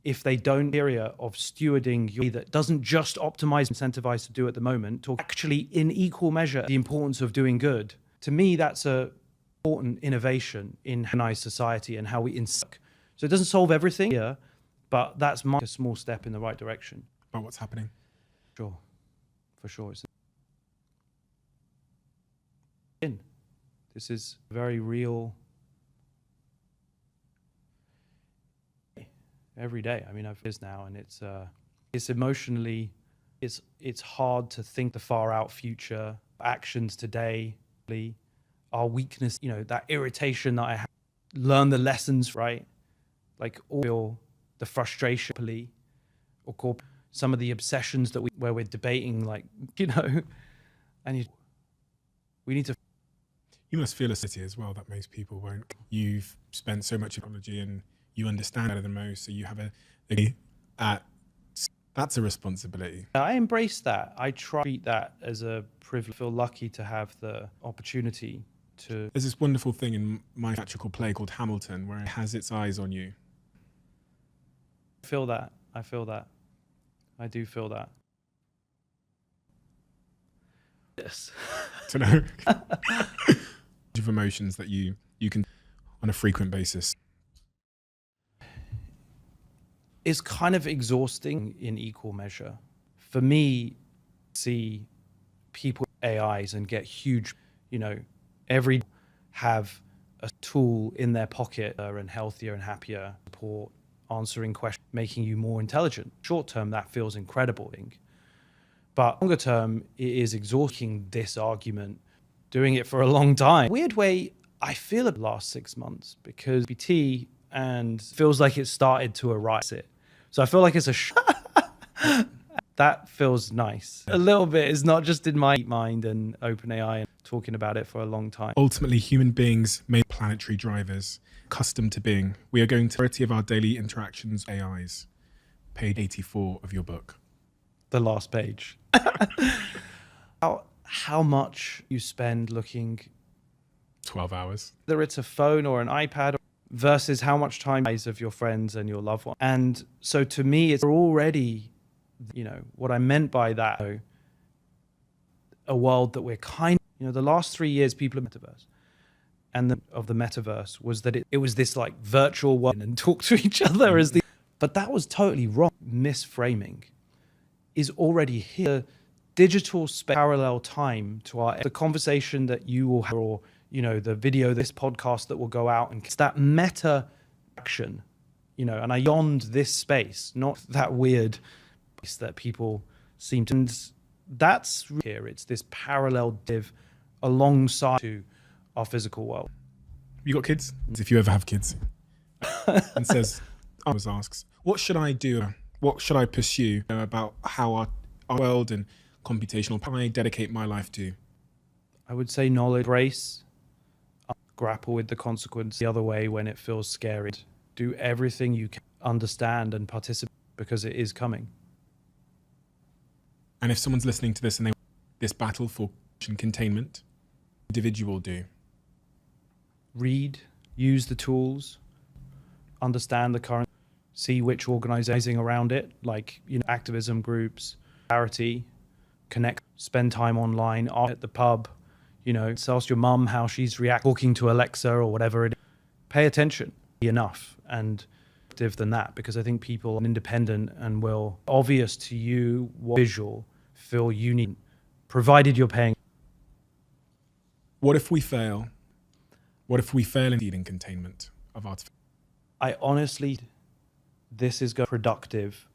if they don't area of stewarding your that doesn't just optimize incentivize to do at the moment, to actually in equal measure the importance of doing good. To me, that's a important innovation in humanized society and how we insert. So it doesn't solve everything here, but that's a small step in the right direction. About what's happening. Sure, for sure. This is very real. Every day. I mean, I've this now, and it's emotionally, it's hard to think the far out future, actions today, our weakness, that irritation that I have, learn the lessons, right? Like all the frustration, or some of the obsessions that where we're debating, like, and we need to. You must feel a city as well that most people won't. You've spent so much technology and you understand better than most, so you have that's a responsibility. I embrace that. I try to treat that as a privilege. I feel lucky to have the opportunity to. There's this wonderful thing in my theatrical play called Hamilton where it has its eyes on you. I feel that. I feel that. I do feel that. Yes. To know of emotions that you can on a frequent basis. It's kind of exhausting in equal measure. For me, see people AIs and get huge, every have a tool in their pocket and healthier and happier, support, answering questions, making you more intelligent. Short term, that feels incredible. But longer term, it is exhausting this argument, doing it for a long time. Weird way, I feel it the last 6 months because BT and feels like it started to arise it. So I feel like it's that feels nice. A little bit. It's not just in my mind and OpenAI and talking about it for a long time. Ultimately, human beings made planetary drivers, accustomed to being. We are going to the majority of our daily interactions AIs. Page 84 of your book. The last page. How much you spend looking 12 hours. Whether it's a phone or an iPad versus how much time of your friends and your loved one. And so to me, it's already, what I meant by that, a world that we're the last 3 years, people have metaverse. And of the metaverse was that it was this like virtual world and talk to each other but that was totally wrong. Misframing is already here. Digital parallel time to the conversation that you will have, or the video, this podcast that will go out, and it's that meta action, and I beyond this space, not that weird place that people seem to. And that's here. It's this parallel div alongside to our physical world. You got kids? If you ever have kids, and always asks, what should I do? What should I pursue about how our world and computational power I dedicate my life to? I would say knowledge, grace, grapple with the consequence the other way when it feels scary. Do everything you can, understand and participate because it is coming. And if someone's listening to this and they want this battle for containment, individual do? Read, use the tools, understand the current, see which organizing around it, like activism groups, charity, connect, spend time online, at the pub, ask your mum how she's talking to Alexa or whatever it is. Pay attention enough and than that, because I think people are independent and will obvious to you what visual feel you need, provided you're paying. What if we fail? What if we fail indeed in containment of artificial? I honestly, this is a productive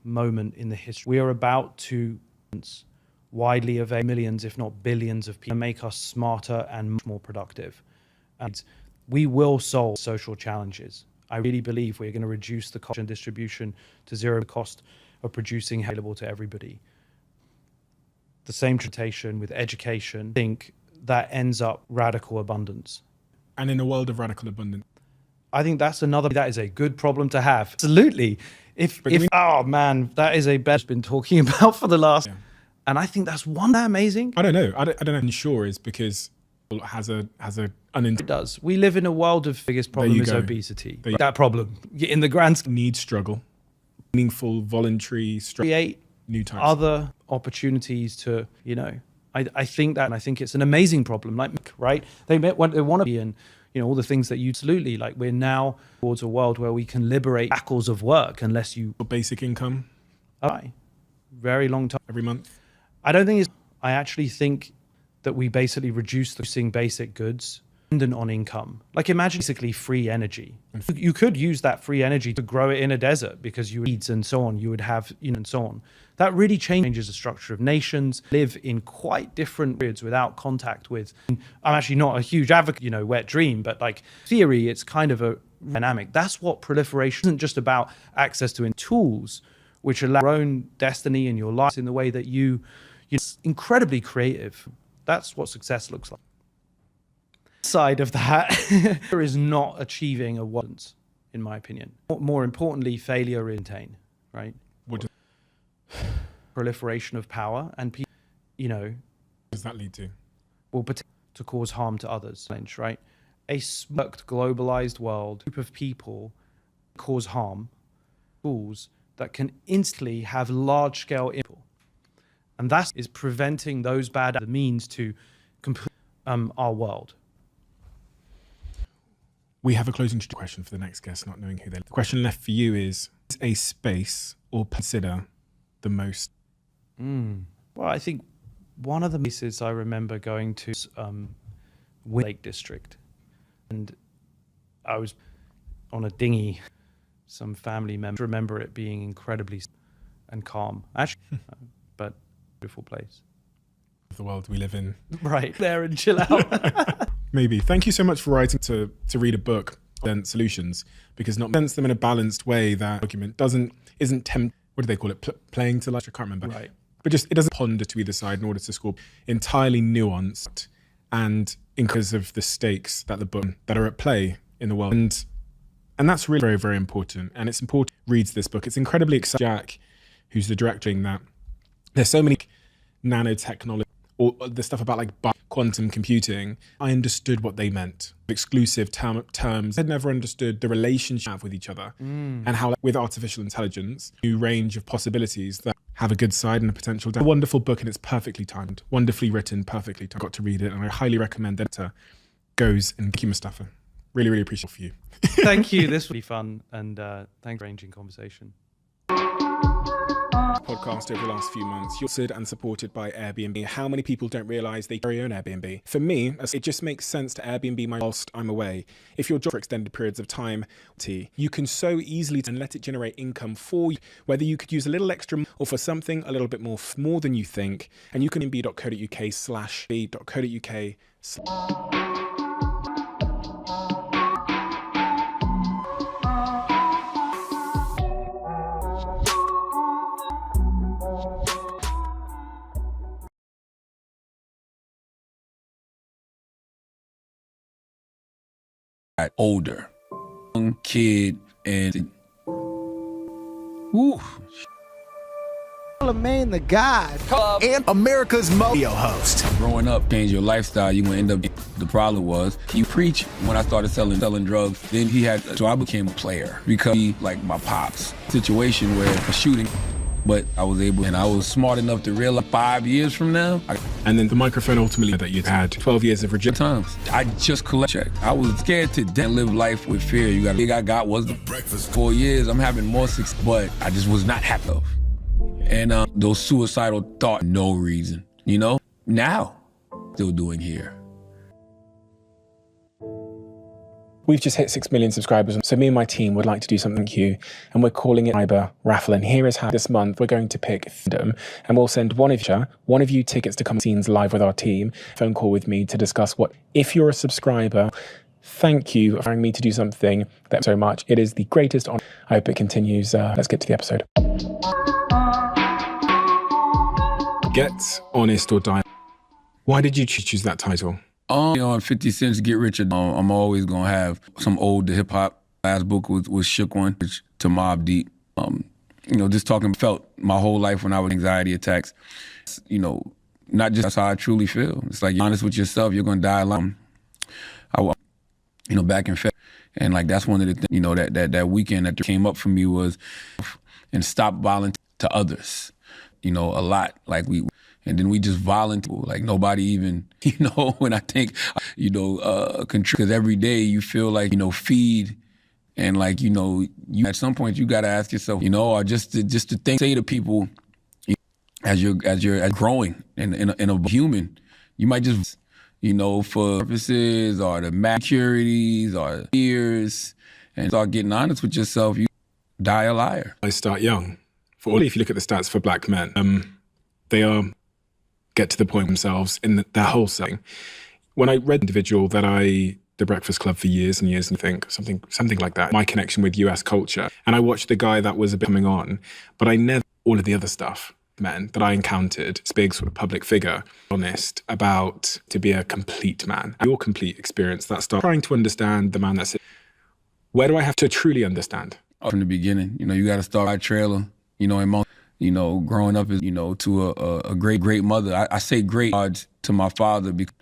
moment in the history. We are about to widely available millions, if not billions of people, make us smarter and much more productive. And we will solve social challenges. I really believe we're going to reduce the cost and distribution to zero, the cost of producing available to everybody. The same transportation with education, I think that ends up radical abundance. And in a world of radical abundance, I think that is a good problem to have. Absolutely. Oh man, that is a best been talking about for the last, and I think that's amazing. I don't know. I don't know. Sure is because has a It unintended does. We live in a world of biggest problem you is go. obesity. That problem in the grand scheme. need struggle, meaningful voluntary struggle, Create new types. other opportunities to, I think that, and I think it's an amazing problem. Like, right? They want to be in, all the things that you absolutely like. We're now towards a world where we can liberate shackles of work unless you Basic income very long time. every month. I actually think that we basically reduce the basic goods dependent on income. Like imagine basically free energy. You could use that free energy to grow it in a desert because you would eat and so on. You would have, and so on. That really changes the structure of nations, live in quite different periods without contact with. I'm actually not a huge advocate, wet dream, but like theory, it's kind of a dynamic. That's what proliferation isn't just about access to tools, which allow your own destiny in your life in the way that you're incredibly creative. That's what success looks like. Side of that there is not achieving a once, in my opinion. More importantly, failure is maintained, right? Proliferation of power and people, What does that lead to? will to cause harm to others, right? A smirked, globalized world, group of people cause harm, tools that can instantly have large-scale impact. And that is preventing those bad means to complete our world. We have a closing question for the next guest, not knowing who they are. The question left for you is a space or consider the most? Well, I think one of the places I remember going to Lake District. And I was on a dinghy. Some family members remember it being incredibly and calm. Actually, but beautiful place. The world we live in. Right there and chill out. Maybe. Thank you so much for writing to read a book on solutions, because not presents them in a balanced way that document isn't what do they call it? Playing to life? I can't remember. Right. But just it doesn't ponder to either side in order to score. Entirely nuanced and because of the stakes that that are at play in the world. And that's really very, very important. And it's important reads this book. It's incredibly exciting. Jack, who's the director in that, there's so many nanotechnology or the stuff about like quantum computing. I understood what they meant. Exclusive terms. I'd never understood the relationship with each other and how with artificial intelligence, new range of possibilities that have a good side and a potential down. A wonderful book, and it's perfectly timed, wonderfully written, perfectly timed. I got to read it, and I highly recommend that it goes. And thank you, Mustafa. Really, really appreciate it for you. Thank you. This will be fun, and thanks for arranging conversation. Podcast over the last few months, you're sponsored and supported by Airbnb. How many people don't realize they carry own Airbnb? For me, it just makes sense to Airbnb whilst I'm away. If you're job for extended periods of time, you can so easily and let it generate income for you, whether you could use a little extra or for something a little bit more than you think. And you can airbnb.co.uk/b.co.uk. Older, young kid, and woo. Charlamagne the God and America's radio host. Growing up, change your lifestyle. You gonna end up. The problem was he preached when I started selling drugs. Then so I became a player because he, like my pops situation where a shooting. But I was able, and I was smart enough to realize 5 years from now. And then the microphone ultimately that you had 12 years of rejection. Times I just collect check. I was scared to death, live life with fear. You got the big I got was the breakfast. 4 years, I'm having more success, but I just was not happy. And those suicidal thoughts, no reason. Now, still doing here. We've just hit 6 million subscribers, so me and my team would like to do something cute, and we're calling it Cyber Raffle. And here is how this month we're going to pick Freedom, and we'll send one of you tickets to come scenes live with our team, phone call with me to discuss what, if you're a subscriber, thank you for allowing me to do something that so much. It is the greatest honor. I hope it continues. Let's get to the episode. Get Honest or Die. Why did you choose that title? On 50 Cent's Get Rich or Die, I'm always gonna have some old hip hop. Last book was Shook One, which to Mobb Deep. Just felt my whole life when I was anxiety attacks. Not just that's how I truly feel. It's like you're honest with yourself, you're gonna die alone. Back in February, and like that's one of the things, that weekend that came up for me was, and stop volunteering to others, a lot. Like and then we just volunteer, like nobody even, when I think, contribute, because every day you feel like, feed, and like, you at some point you gotta ask yourself, or just to think, say to people, as you're growing in a human, you might just, for purposes or the securities or fears, and start getting honest with yourself, you die a liar. I start young. If you look at the stats for black men, they get to the point themselves in their whole setting. When I read individual that The Breakfast Club for years and years, and think something like that, my connection with US culture, and I watched the guy that was a bit coming on, but I never, all of the other stuff, men that I encountered, this big sort of public figure, honest about to be a complete man. Your complete experience, that start trying to understand the man that's it. Where do I have to truly understand? From the beginning, you got to start by trailer, growing up as, to a great mother. I say great to my father because,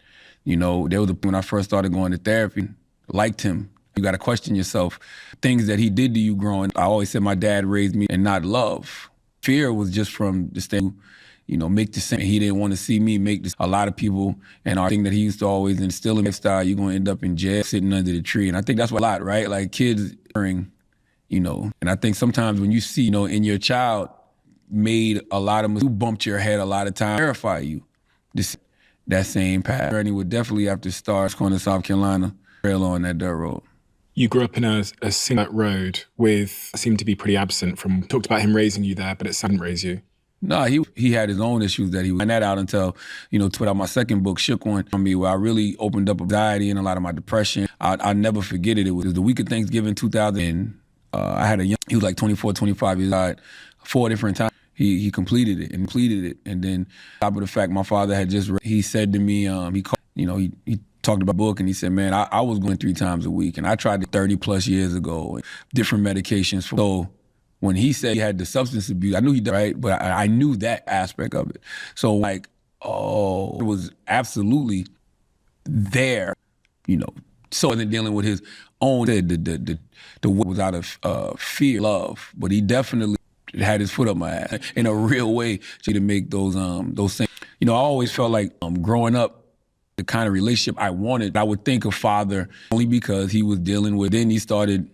there was when I first started going to therapy, liked him. You got to question yourself. Things that he did to you growing. I always said my dad raised me and not love. Fear was just from the thing, make the same. He didn't want to see me make this. A lot of people, and our thing that he used to always instill in my style, you're going to end up in jail sitting under the tree. And I think that's a lot, right? Like kids, and I think sometimes when you see, in your child made a lot of mistakes, you bumped your head a lot of times, terrify you. That same path. Journey would definitely have to start going to South Carolina, trail on that dirt road. You grew up in a single road seemed to be pretty absent from, talked about him raising you there, but it didn't raise you. No, he had his own issues that he was, and that out until, to put out my second book, Shook One, on me, where I really opened up anxiety and a lot of my depression. I'll never forget it. It was the week of Thanksgiving 2000. I had he was like 24, 25 years old, 4 different times. He completed it. And then, on top of the fact my father had he said to me, he talked about the book, and he said, man, I was going 3 times a week, and I tried it 30 plus years ago, different medications. So when he said he had the substance abuse, I knew he did, right? But I knew that aspect of it. So it was absolutely there, So I wasn't dealing with his own, the was out of fear, love, but he definitely had his foot up my ass in a real way to make those things. I always felt like growing up, the kind of relationship I wanted, I would think of father only because he was dealing with, then he started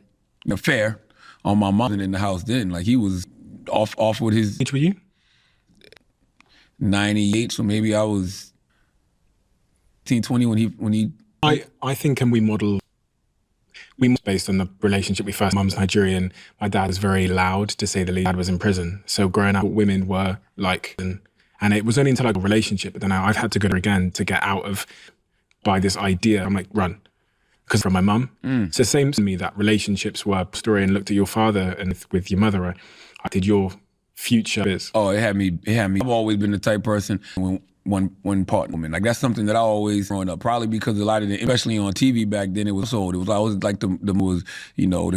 an affair on my mom in the house then. Like he was off with his... Which were you? 98, so maybe I was 20 when he... I think, and we model based on the relationship we first. Mum's Nigerian. My dad was very loud, to say the least. Dad was in prison. So growing up, women were like, and it was only until I got a relationship, but then I've had to go there again to get out of, by this idea. I'm like, run. Because from my mum. It's the same to me that relationships were a story, and looked at your father and with your mother. I did your future is. Oh, it had me. I've always been the type person one partner woman. Like that's something that I always growing up. Probably because a lot of the, especially on TV back then, it was sold. It was always like the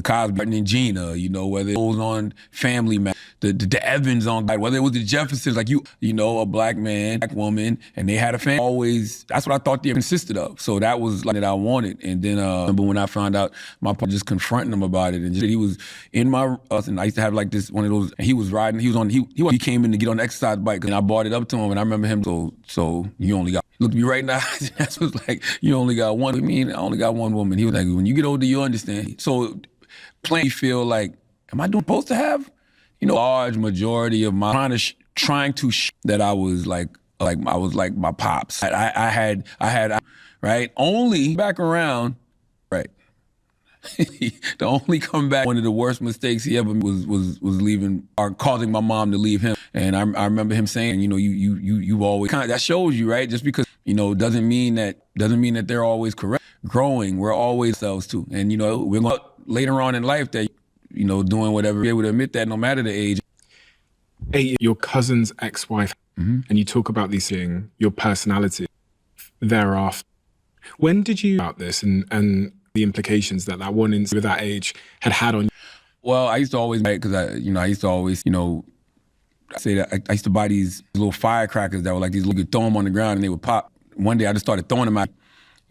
Cosby and Gina, whether it was on Family Man, the Evans on, whether it was the Jeffersons, like a black man, black woman, and they had a family. Always, that's what I thought they consisted of. So that was like that I wanted. And then I remember when I found out my partner, just confronting him about it, and he was in my and I used to have like this one of those. And he was riding. He came in to get on the exercise bike, and I brought it up to him, and I remember him. So you only got, look at me right now, that's what's like, you only got one. I mean, I only got one woman. He was like, when you get older, you understand. So playing, feel like, am I supposed to have, large majority of my trying to that I was like I was like my pops. I had, right? Only back around, right? The only comeback, one of the worst mistakes he ever was leaving or causing my mom to leave him. And I remember him saying, you always kind of, that shows you, right? Just because, doesn't mean that they're always correct. Growing, we're always ourselves too. And we're going later on in life that, doing whatever, be able to admit that no matter the age. Hey, your cousin's ex-wife, and you talk about these things, your personality thereafter. When did you about this and the implications that woman with that age had on you? Well, I used to always, because I used to always, I say that I used to buy these little firecrackers that were like these, you could throw them on the ground and they would pop. One day I just started throwing them out,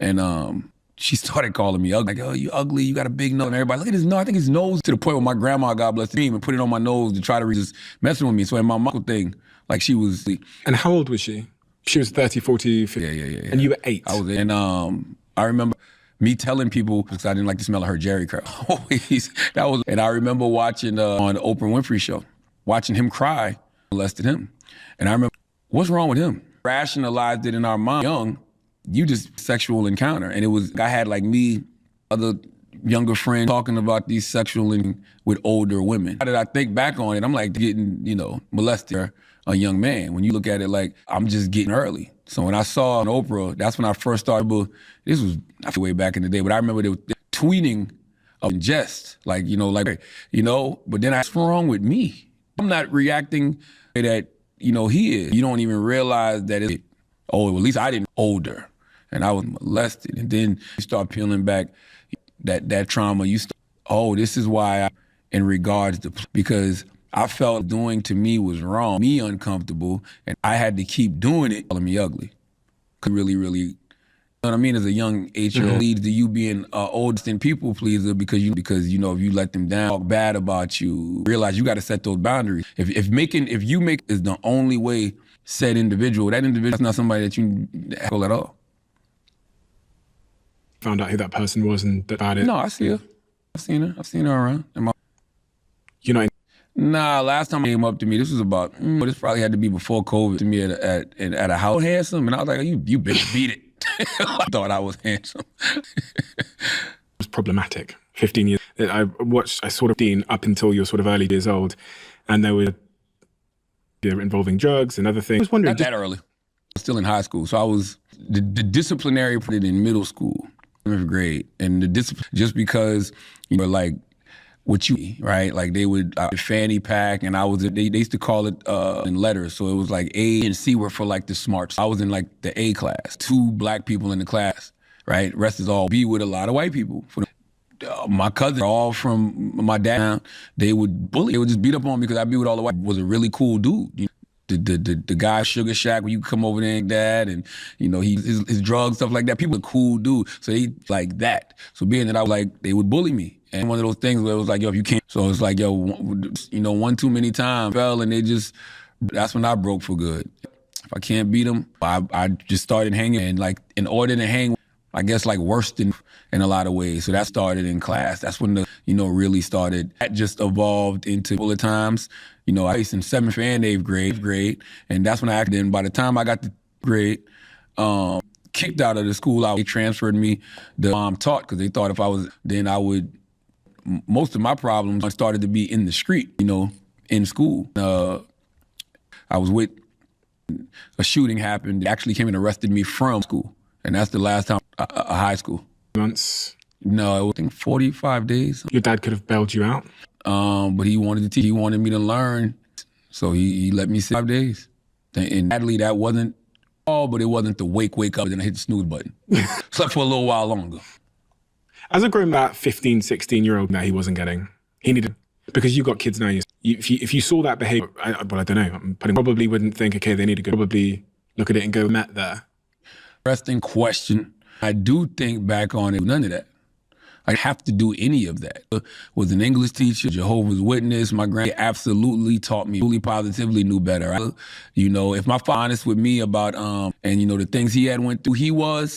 and she started calling me ugly. Like, oh, you ugly, you got a big nose. And everybody, look at his nose. I think his nose, to the point where my grandma, God bless her, and put it on my nose to try to just messing with me. So in my uncle thing, like she was. And how old was she? She was 30, 40, 50. Yeah. And you were 8. I was, and I remember me telling people, because I didn't like the smell of her Jerry curl. And I remember watching on the Oprah Winfrey show, watching him cry, molested him. And I remember, what's wrong with him? Rationalized it in our mind, young, you just sexual encounter. And it was, I had like me, other younger friends talking about these sexual with older women. How did I think back on it? I'm like getting, molested a young man. When you look at it like, I'm just getting early. So when I saw on Oprah, that's when I first started, this was way back in the day, but I remember they were tweeting in jest, but then what's wrong with me? I'm not reacting that, he is. You don't even realize that at least I didn't older. And I was molested. And then you start peeling back that trauma. This is why in regards to, because I felt doing to me was wrong, me uncomfortable, and I had to keep doing it, calling me ugly. Really, really, you know what I mean? As a young 8-year-old, leads to you being oldest and people pleaser because if you let them down, talk bad about you, realize you got to set those boundaries. If you make is the only way set individual, that individual is not somebody that you handle at all. Found out who that person was and about it? No, I see her. I've seen her around. You're not. Nah, last time he came up to me, this was about, this probably had to be before COVID, to me at a house. Handsome, and I was like, you bitch, beat it. I thought I was handsome. It was problematic. 15 years. I sort of seen up until your sort of early years old, and there were involving drugs and other things. I was wondering. Not that early. I was still in high school, so I was the disciplinary put it in middle school, 7th grade, and the discipline just because like. What you, right? Like they would fanny pack, and they used to call it in letters. So it was like A and C were for like the smarts. I was in like the A class, 2 black people in the class, right? Rest is all B with a lot of white people. My cousins are all from my dad. They would bully. They would just beat up on me because I be with all the white. Was a really cool dude. The guy Sugar Shack, when you come over there like that, and his drugs, stuff like that. People are cool dude. So they like that. So being that I was like, they would bully me. And one of those things where it was like, if you can't. So it's like, one too many times fell, and that's when I broke for good. If I can't beat them, I just started hanging. And like, in order to hang, I guess like worse than in a lot of ways. So that started in class. That's when the, really started. That just evolved into bullet times. I faced in 7th and 8th grade. And that's when then by the time I got to grade, kicked out of the school, they transferred me. The mom taught, because they thought if I was, then I would, most of my problems started to be in the street, in school. I was with, a shooting happened. They actually came and arrested me from school. And that's the last time, high school. Months? No, it was, I think 45 days. Your dad could have bailed you out? But he wanted to teach. He wanted me to learn. So he let me sit 5 days. And sadly, that wasn't all, but it wasn't the wake up, and then I hit the snooze button. Slept for a little while longer. As a grown man, 15, 16-year-old, now he wasn't getting. He needed, because you've got kids now. If you saw that behavior, I don't know, probably wouldn't think, okay, they need to go, probably look at it and go, met there. Interesting question. I do think back on it, none of that. I have to do any of that. Was an English teacher, Jehovah's Witness. My granddad absolutely taught me, really positively knew better. If my father honest with me about, the things he had went through,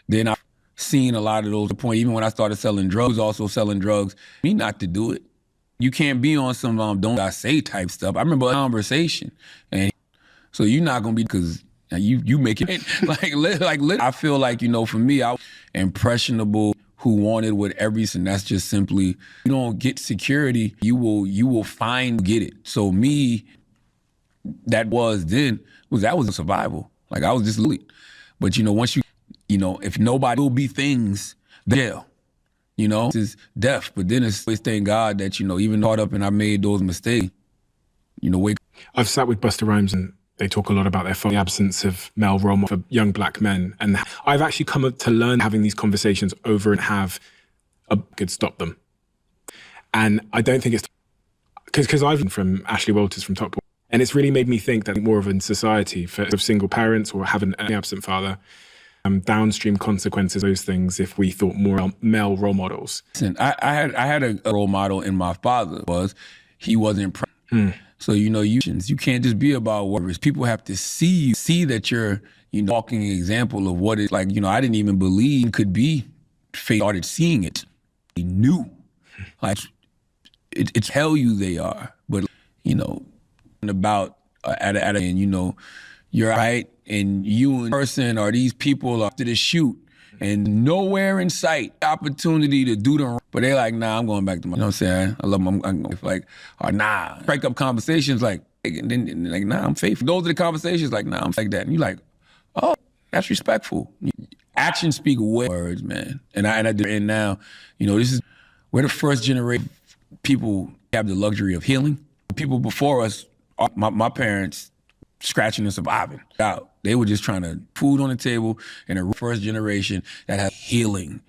then I've seen a lot of those point. Even when I started selling drugs, also selling drugs, me not to do it. You can't be on some don't I say type stuff. I remember a conversation, and so you're not gonna be, because you make it I feel like, for me, I was impressionable, who wanted what everything. That's just simply, you don't get security, you will get it. So me, that was a survival. Like I was just elite. But once if nobody will be things, jail. It's death. But then it's thank God that, even caught up and I made those mistakes, wake. I've sat with Busta Rhymes, and they talk a lot about the absence of male role model for young black men. And I've actually come up to learn having these conversations over and could stop them. And I don't think it's, because I've been from Ashley Walters from Top Boy, And it's really made me think that more of in society for single parents or having an absent father, downstream consequences of those things if we thought more about male role models. Listen, I had a role model in my father. He wasn't So, you can't just be about words. People have to see that you're, walking an example of what it's like. I didn't even believe it could be. Faith started seeing it. He knew. Like, it's hell you they are. But, about and you're right, and you in person or these people after the shoot, and nowhere in sight opportunity to do them. But they're like, nah, I'm going back to my, what I'm saying? I love them. I'm like, or nah. Break up conversations like, and then like, nah, I'm faithful. Those are the conversations like, nah, I'm like that. And you're like, oh, that's respectful. Actions speak way words, man. And I do. And now, we're the first generation people have the luxury of healing. People before us, my parents, scratching and surviving out. They were just trying to food on the table, and the first generation that has healing.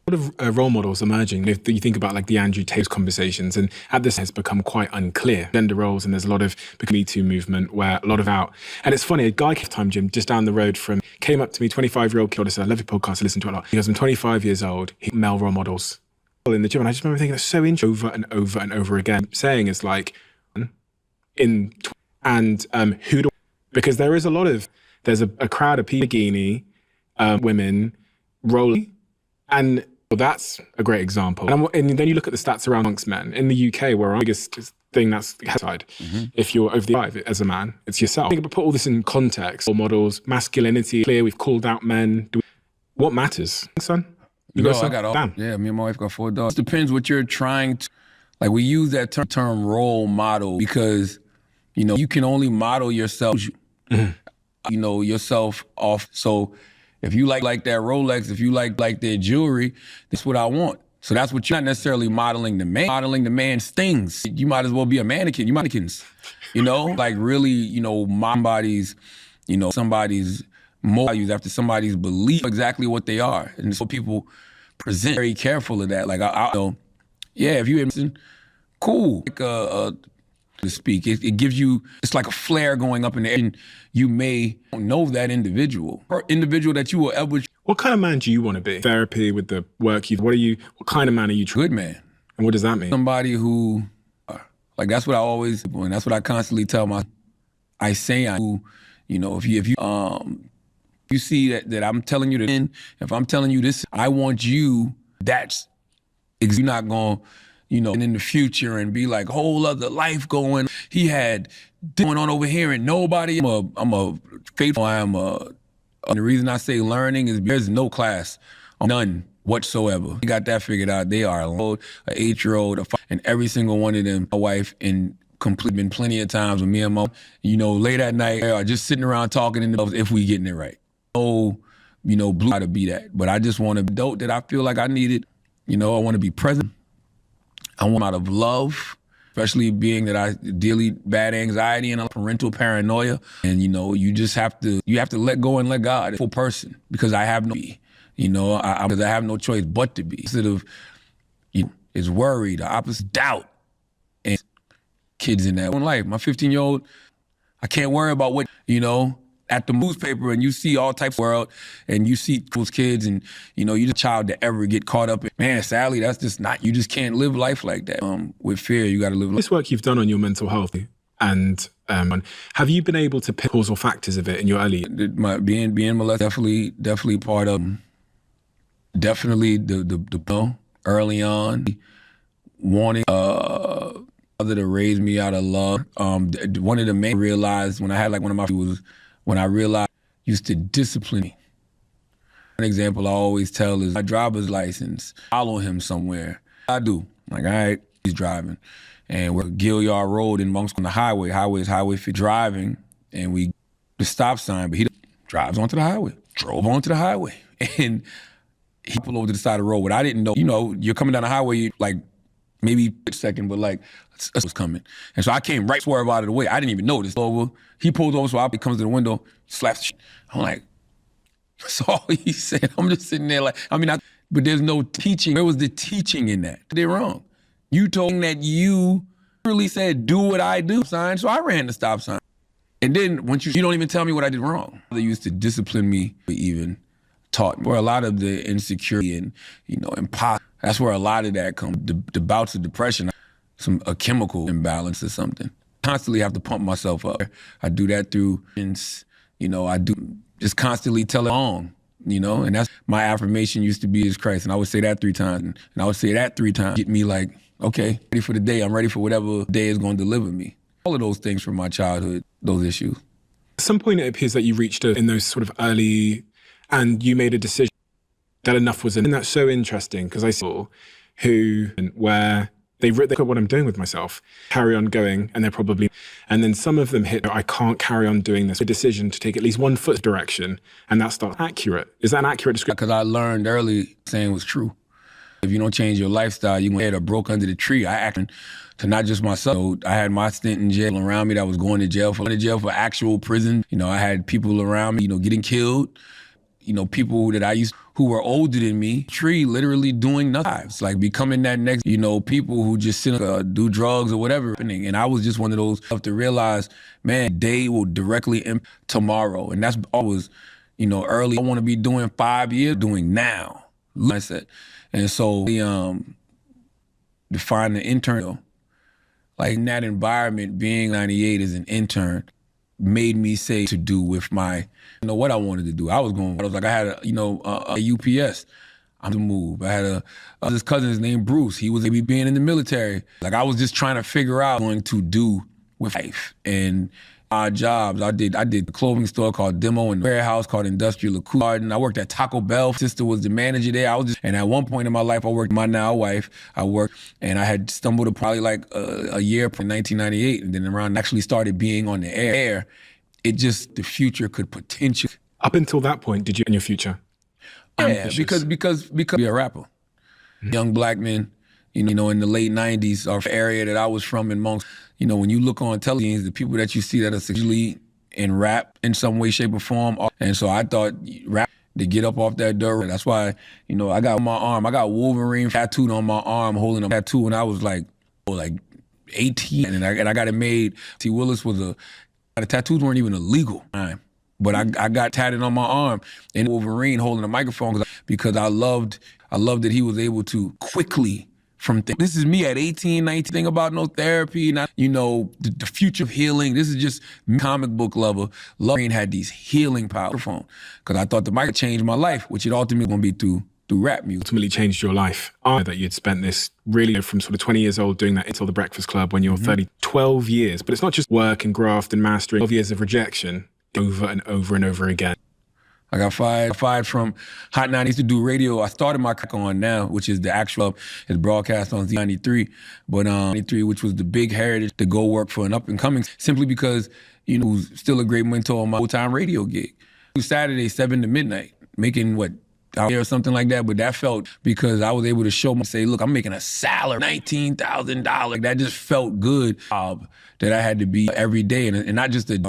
A lot of role models emerging. If you think about like the Andrew Tate conversations, and at this has become quite unclear gender roles, and there's a lot of the Me Too movement where a lot of out. And it's funny, a guy time Jim just down the road from came up to me, 25-year-old kid. I said, I love your podcast, I listen to it a lot. He goes, I'm 25 years old. Male role models in the gym, and I just remember thinking that's so interesting over and over and over again. Saying is like because there is there's a crowd of people, bikini women rolling, and that's a great example. And then you look at the stats around amongst men in the UK, where our biggest thing that's side. If you're over the 5 as a man, it's yourself. Think about put all this in context. Role models, masculinity, clear. We've called out men. What matters, son? I got all. Yeah, me and my wife got 4 dogs. It depends what you're trying to. Like, we use that term role model because, you can only model yourself, yourself off. So if you like that Rolex, if you like their jewelry, that's what I want. So that's what you're not necessarily modeling the man. Modeling the man stings. You might as well be a mannequin. You mannequins, like really, my body's, somebody's more values after somebody's belief exactly what they are. And so people present very careful of that. Like, I know, yeah, if you cool, like to speak. It gives you, it's like a flare going up in the air, and you may know that individual that you will ever. What kind of man do you want to be? Therapy with the work what kind of man are you? Good man. And what does that mean? Somebody who, like, that's what I always, and that's what I constantly tell if you see that I'm telling you if I'm telling you this, I want you, you're not going to, in the future and be like, whole other life going, he had going on over here and nobody, I'm a faithful, and the reason I say learning is there's no class, none whatsoever. We got that figured out. They are an 8-year-old, and every single one of them, my wife, and been plenty of times with me and mom, late at night, or just sitting around talking if we getting it right. Blue how to be that. But I just want to be dope that I feel like I needed. I want to be present. I want out of love, especially being that I deal with bad anxiety and parental paranoia. And, you just have to let go and let God. Full person, because I have because I have no choice but to be. Instead of, is worried, the opposite, doubt. And kids in that one life. My 15-year-old, I can't worry about what, at the newspaper, and you see all types of world, and you see those kids, and you're the child to ever get caught up in. Man, sadly, that's just not. You just can't live life like that. With fear, you got to live. This work you've done on your mental health, and have you been able to pick causal factors of it in your early? Being molested, definitely part of. Definitely the early on, wanting other to raise me out of love. One of the main realized when I had one of my was. When I realized used to discipline me. An example I always tell is my driver's license, follow him somewhere. I do. Like, all right, he's driving. And we're Gilliard Road in Monks on the highway. Highway for driving. And we the stop sign, but he drives onto the highway. Drove onto the highway. And he pulled over to the side of the road. What I didn't know, you're coming down the highway, like, maybe a second, but it was coming. And so I came right swerve out of the way. I didn't even notice. He pulled over, so I comes to the window, slaps the shit. I'm like, that's all he said. I'm just sitting there but there's no teaching. Where was the teaching in that? They're wrong. You told me that you Literally said, do what I do sign. So I ran the stop sign. And then once you don't even tell me what I did wrong. They used to discipline me, even taught me where a lot of the insecurity and, imposter, that's where a lot of that comes. The bouts of depression, a chemical imbalance or something. Constantly have to pump myself up. I do that through, I do just constantly tell it on, and that's my affirmation used to be is Christ. And I would say that 3 times. And I would say that 3 times. Get me like, okay, ready for the day. I'm ready for whatever day is going to deliver me. All of those things from my childhood, those issues. At some point it appears that you reached in those sort of early, and you made a decision that enough was enough. And that's so interesting because I saw where they look at what I'm doing with myself, carry on going, and they're probably, and then some of them hit, I can't carry on doing this. A decision to take at least one foot direction, and that's not accurate. Is that an accurate description? Because I learned early saying was true. If you don't change your lifestyle, you get broke under the tree. I acted to not just myself. I had my stint in jail around me that was going to jail for actual prison. I had people around me, getting killed. People that I used who were older than me, literally doing nothing. It's like becoming that next, people who just sit do drugs or whatever. And I was just one of those to realize, man, day will directly impact tomorrow. And that's always, early. I want to be doing 5 years, doing now. I said. And so to find an intern, like in that environment, being 98 as an intern, made me say to do with my, what I wanted to do. I was like, I had a UPS. I'm to move. I had this cousin named Bruce. He was maybe being in the military. Like I was just trying to figure out what going to do with life and jobs. I did a clothing store called Demo and a warehouse called Industrial Garden. I worked at Taco Bell. Sister was the manager there. And at one point in my life, I worked with my now wife. And I had stumbled upon probably like a year in 1998, and then around actually started being on the air. It just, the future could potentially. Up until that point, did you in your future? Yeah, because be a rapper. Young black men, in the late 90s, our area that I was from in Monks, when you look on television, the people that you see that are usually in rap in some way, shape, or form. And so I thought rap to get up off that dirt. That's why, I got on my arm. I got Wolverine tattooed on my arm, holding a tattoo when I was like 18. And I got it made. T. Willis was the tattoos weren't even illegal. But I got tatted on my arm and Wolverine holding a microphone because I loved that he was able to quickly this is me at 18, 19, think about no therapy, not, the future of healing. This is just comic book lover. Wolverine had these healing power because I thought the mic changed my life, which it ultimately going to be through rap music. Ultimately changed your life. That you'd spent this really from sort of 20 years old doing that until the Breakfast Club when you're 30, 12 years. But it's not just work and graft and mastering, 12 years of rejection over and over and over again. I got fired from Hot 90s to do radio. I started my crack on now, which is the actual, it's broadcast on Z93, but 93, which was the big heritage to go work for an up-and-coming, simply because, it was still a great mentor on my full-time radio gig. It was Saturday, 7 to midnight, making or something like that, but that felt because I was able to show say, look, I'm making a salary, $19,000. That just felt good that I had to be every day, and not just that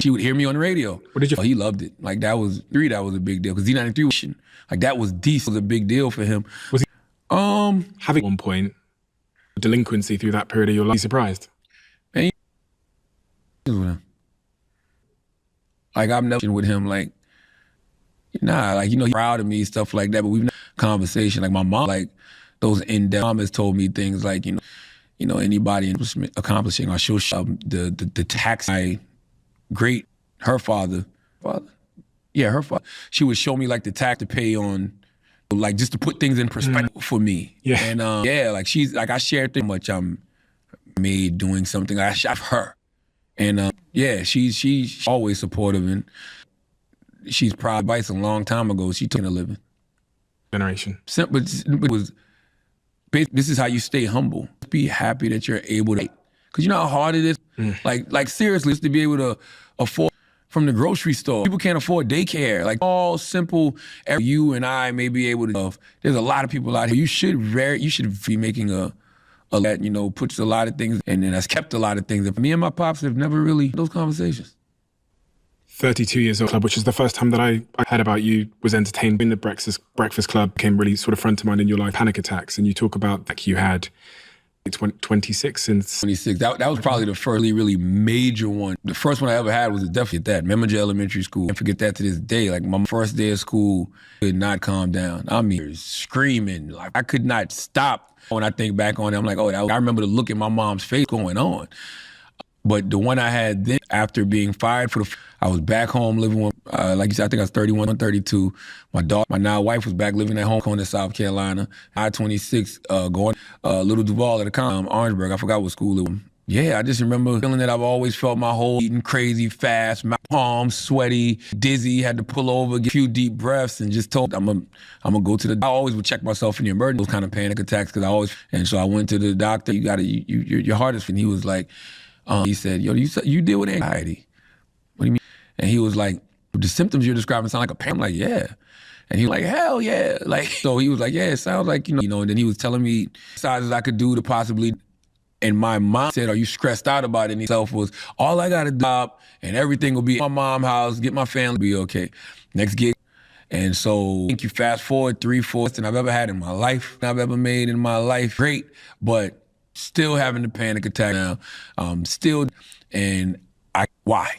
she would hear me on the radio. What did you? He loved it. Like that was a big deal because Z93 was that was decent. Was a big deal for him. Was he having one point delinquency through that period of your life? Surprised? Man, like I've never with him. Like he's proud of me, stuff like that. But we've never conversation. Like my mom, like those in-depth mom has told me things like anybody accomplishing. I show the tax. Her father, she would show me like the tax to pay on, like just to put things in perspective for me. Yeah. And she's like, I shared how much I'm made doing something. I shot her. And she's always supportive and she's proud. Advice a long time ago, she took a living. Generation. But it was, this is how you stay humble. Be happy that you're able to, because you know how hard it is? Like seriously, to be able to afford from the grocery store. People can't afford daycare. Like all simple, you and I may be able to, there's a lot of people out here. You should be making that, puts a lot of things, and then has kept a lot of things. Me and my pops have never really those conversations. 32 years old club, which is the first time that I heard about you was entertained in the Breakfast Club, became really sort of front of mind in your life, panic attacks. And you talk about like you had 26 since 26. That was probably the first really major one. The first one I ever had was definitely that. Memminger Elementary School. I forget that to this day. Like my first day of school could not calm down. I mean, screaming. Like I could not stop. When I think back on it, I'm like, oh, I remember the look in my mom's face going on. But the one I had then, after being fired I was back home living with, like you said, I think I was 31, 32. My daughter, my now wife was back living at home in South Carolina. I-26, going Little Duval at the time, Orangeburg. I forgot what school it was. Yeah, I just remember feeling that I've always felt my whole eating crazy fast, my palms sweaty, dizzy, had to pull over, get a few deep breaths, and just told I'm gonna go to I always would check myself in the emergency, those kind of panic attacks, and so I went to the doctor. Your heart is, and he was like, he said, yo, you deal with anxiety. What do you mean? And he was like, the symptoms you're describing sound like a panic. I'm like, yeah. And he was like, hell yeah. Like, so he was like, yeah, it sounds like, and then he was telling me exercises I could do to possibly, and my mom said, are you stressed out about it? And himself was, all I got to do, and everything will be at my mom's house, get my family, be okay. Next gig. And so I think you fast forward 3/4 than I've ever had in my life, I've ever made in my life. Great, but still having the panic attack now. Why?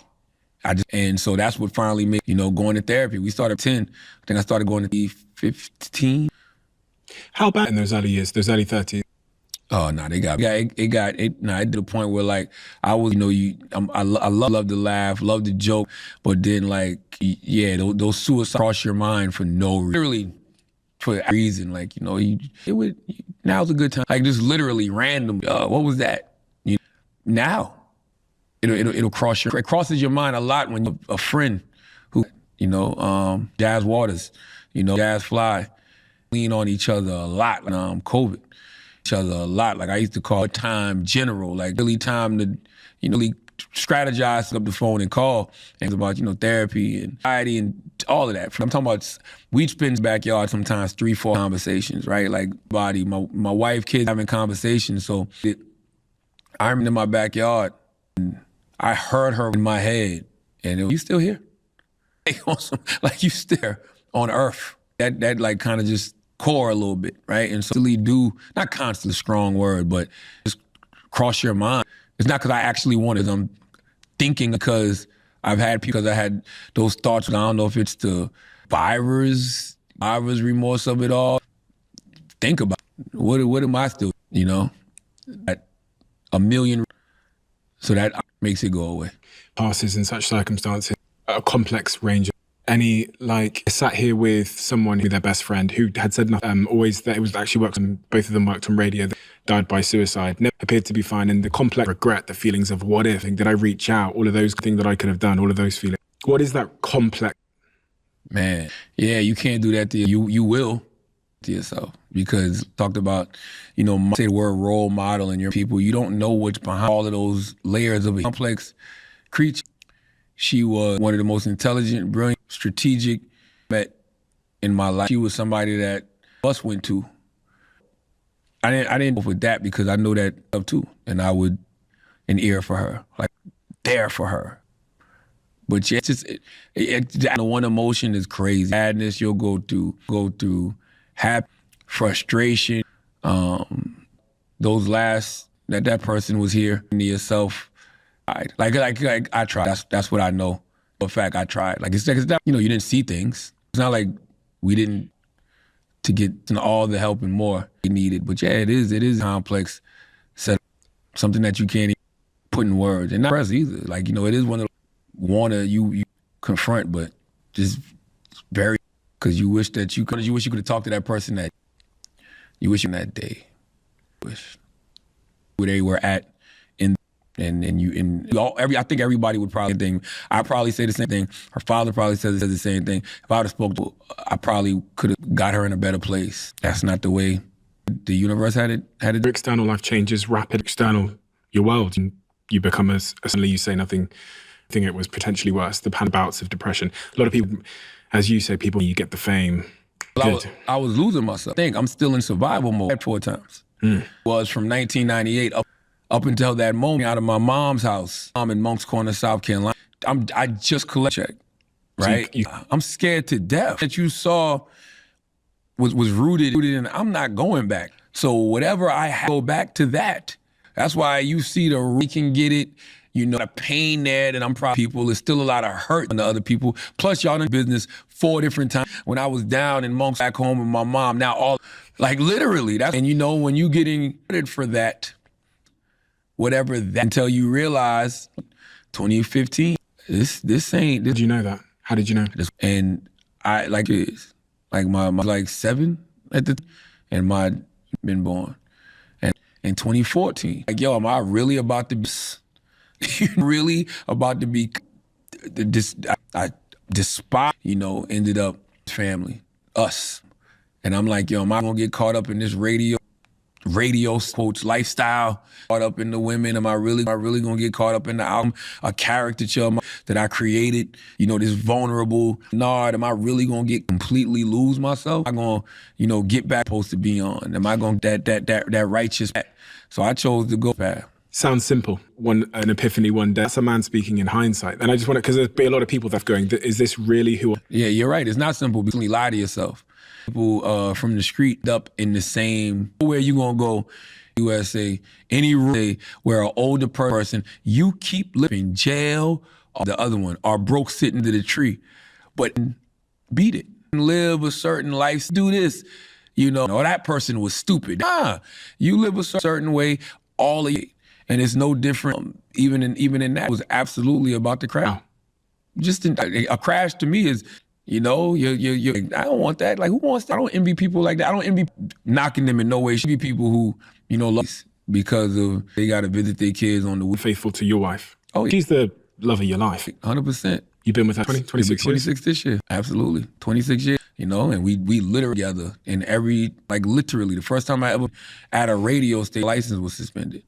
And so that's what finally made, going to therapy. We started at 10. I think I started going to 15. How bad in those early years, those early 30s? Oh, no, it did a point where, like, I was, I love to laugh, love to joke, but then, like, yeah, those suicides cross your mind for no reason. Literally, for a reason, like, now's a good time. Like, just literally random, what was that? Now. It'll it crosses your mind a lot when you're a friend who, Jazz Waters, Jazz Fly, lean on each other a lot. COVID, each other a lot. Like I used to call it time general, like really time to, really strategize up the phone and call. And it's about, therapy and anxiety and all of that. I'm talking about, we'd spend in the backyard sometimes 3-4 conversations, right? Like my wife, kids having conversations. So I'm in my backyard. And I heard her in my head, and you still here? Like you still on earth. That like kind of just core a little bit, right? And so not constantly strong word, but just cross your mind. It's not because I actually wanted. I'm thinking because I had those thoughts. I don't know if it's the virus remorse of it all. Think about it. What am I still, at a million. So that makes it go away. Passes in such circumstances, a complex range. I sat here with someone their best friend who had said nothing, always that it was actually both of them worked on radio, that died by suicide, never appeared to be fine. And the complex regret, the feelings of what if, did I reach out, all of those things that I could have done, all of those feelings. What is that complex? Man, yeah, you can't do that to you will to yourself, because talked about, say the word role model in your people. You don't know what's behind all of those layers of a complex creature. She was one of the most intelligent, brilliant, strategic met in my life. She was somebody that bus went to. I didn't go for that because I know that stuff too, and I would an ear for her, like there for her. But yeah, it's just the one emotion is crazy. Sadness you'll go through. Happy, frustration, those last, that person was here to yourself. Like I tried. That's what I know. For a fact, I tried. Like it's not, you didn't see things. It's not like we didn't to get all the help and more we needed. But yeah, it is complex set, something that you can't even put in words, and not press either. Like it is one of the you confront, but just very. Because you wish you could have talked to that person that you wish in that day. Wish where they were at I think everybody would probably think. I probably say the same thing. Her father probably says the same thing. If I would have spoke to her, I probably could have got her in a better place. That's not the way the universe had it. Your external life changes rapid. Your world, and you become suddenly you say nothing. I think it was potentially worse. The bouts of depression. A lot of people. As you say, you get the fame. I was losing myself. I think I'm still in survival mode 4 times. Was from 1998 up until that moment out of my mom's house. I'm in Moncks Corner, South Carolina. I just collect check, right? So I'm scared to death. That you saw was rooted in I'm not going back. So whatever go back to that. That's why you see we can get it, you know, the pain there, and I'm proud of people. There's still a lot of hurt on the other people. Plus, y'all in business 4 different times. When I was down in Monks back home with my mom, now all, like literally, and you know, when you getting credit for that, whatever that, until you realize 2015, this ain't. Did you know that? How did you know? And I, like it is, like my like 7 at the, and my been born. In 2014, like, yo, am I really about to be, really about to be, I despise, you know, ended up family, us. And I'm like, yo, am I gonna get caught up in this radio quotes lifestyle, caught up in the women? Am I really gonna get caught up in the album, a caricature that I created, you know, this vulnerable Nard? Am I really gonna completely lose myself? Am I gonna, you know, get back supposed to be on? Am I gonna that righteous path? So I chose to go path. Sounds simple. An epiphany one day. That's a man speaking in hindsight. And I just want to, because there's been a lot of people that's going, is this really who? Yeah, you're right. It's not simple because you lie to yourself. People from the street up in the same, where you gonna go, USA, any day where an older person, you keep living jail, or the other one, or broke sitting to the tree. But beat it. Live a certain life, do this. You know, that person was stupid. You live a certain way, all of it. And it's no different, even in that, it was absolutely about the crash. Just a crash to me is, you know, I don't want that. Like, who wants that? I don't envy people like that. I don't envy knocking them in no way. Should be people who, you know, love because of they got to visit their kids on the weekend. Faithful to your wife. Oh, yeah. She's the love of your life. 100%. You've been with her 26 years? 26 this year. Absolutely. 26 years. You know, and we literally together in every, like literally, the first time I ever at a radio station, license was suspended.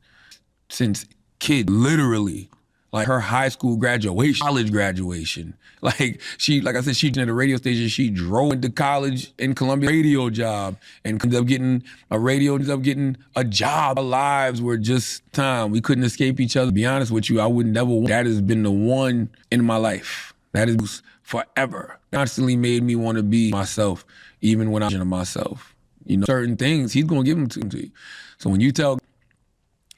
Since kid, literally, like her high school graduation, college graduation. Like I said, she at a radio station, she drove into college in Columbia, radio job, and ended up getting a job. Our lives were just time. We couldn't escape each other. To be honest with you, I would never want. That has been the one in my life. That is forever. Constantly made me want to be myself, even when I'm myself. You know, certain things, he's going to give them to you. So when you tell,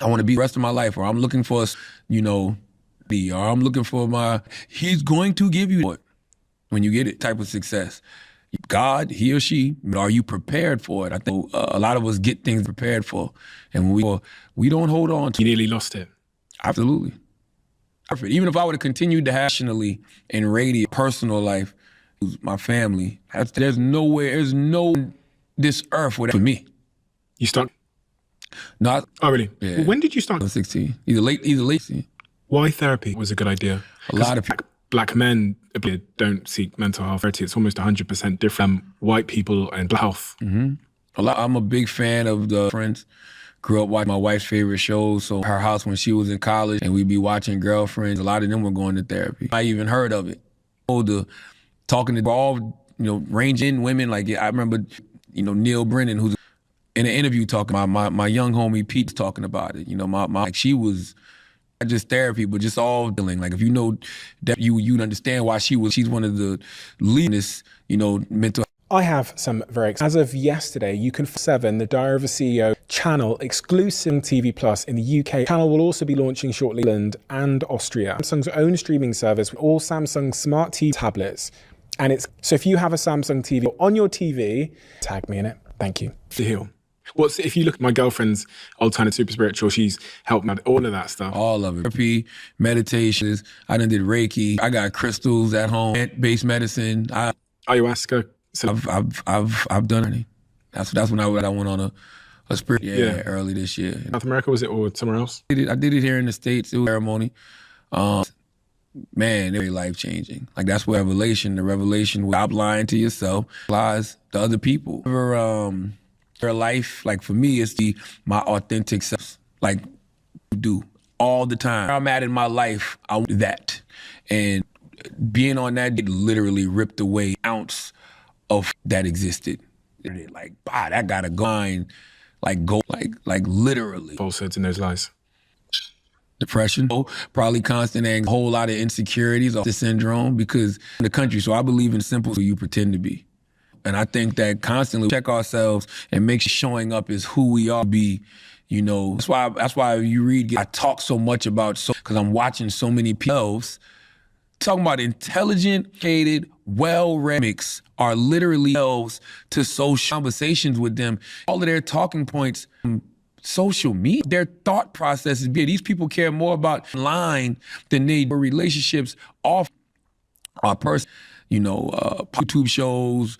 I want to be the rest of my life, or I'm looking for, you know, or I'm looking for he's going to give you it when you get it, type of success. God, he or she, are you prepared for it? I think a lot of us get things prepared for, and when we don't hold on to it. You nearly lost it. Absolutely. Even if I would have continued to nationally in radio, personal life, my family, there's this earth without for me. You start? Not. Oh, really? Yeah. Well, when did you start? 16. Either late. 16. Why therapy was a good idea? A lot of people. Black men don't seek mental health. It's almost 100% different. White people and health. Mm-hmm. I'm a big fan of the Friends. Grew up watching my wife's favorite shows. So her house when she was in college, and we'd be watching Girlfriends. A lot of them were going to therapy. I even heard of it. Talking to all, you know, ranging women. Like I remember, you know, Neil Brennan, who's in an interview talking about my young homie Pete's talking about it. You know, like she was not just therapy, but just all dealing. Like if you know that you'd understand why she's one of the leaders, you know, mental. I have some as of yesterday, you can 7 the Diary of a CEO channel exclusive TV Plus in the UK. The channel will also be launching shortly in England and Austria. Samsung's own streaming service with all Samsung smart TV tablets. And so if you have a Samsung TV on your TV, tag me in it. Thank you. To heal. If you look at my girlfriend's alternative super spiritual, she's helped me with all of that stuff. All of it. Therapy, meditations. I done did Reiki. I got crystals at home, plant-based medicine. Ayahuasca. So I've done it. That's when I went on a spirit early this year. North America, was it, or somewhere else? I did it here in the States. It was a ceremony. Man, it was life-changing. Like that's where the revelation was stop lying to yourself, lies to other people. Their life, like for me, it's my authentic self. Like do all the time. Where I'm at in my life, I want that. And being on that, it literally ripped away an ounce of that existed. Like, that gotta go like literally. Falsehoods in those lies. Depression, probably constant anxiety, a whole lot of insecurities, the syndrome, because in the country, so I believe in simple, so you pretend to be. And I think that constantly check ourselves and make sure showing up is who we are. Be, you know, that's why you read. I talk so much about because I'm watching so many people talking about intelligent, educated, well-read mix are literally elves to social conversations with them. All of their talking points, social media, their thought processes. These people care more about online than they do relationships off our person. You know, YouTube shows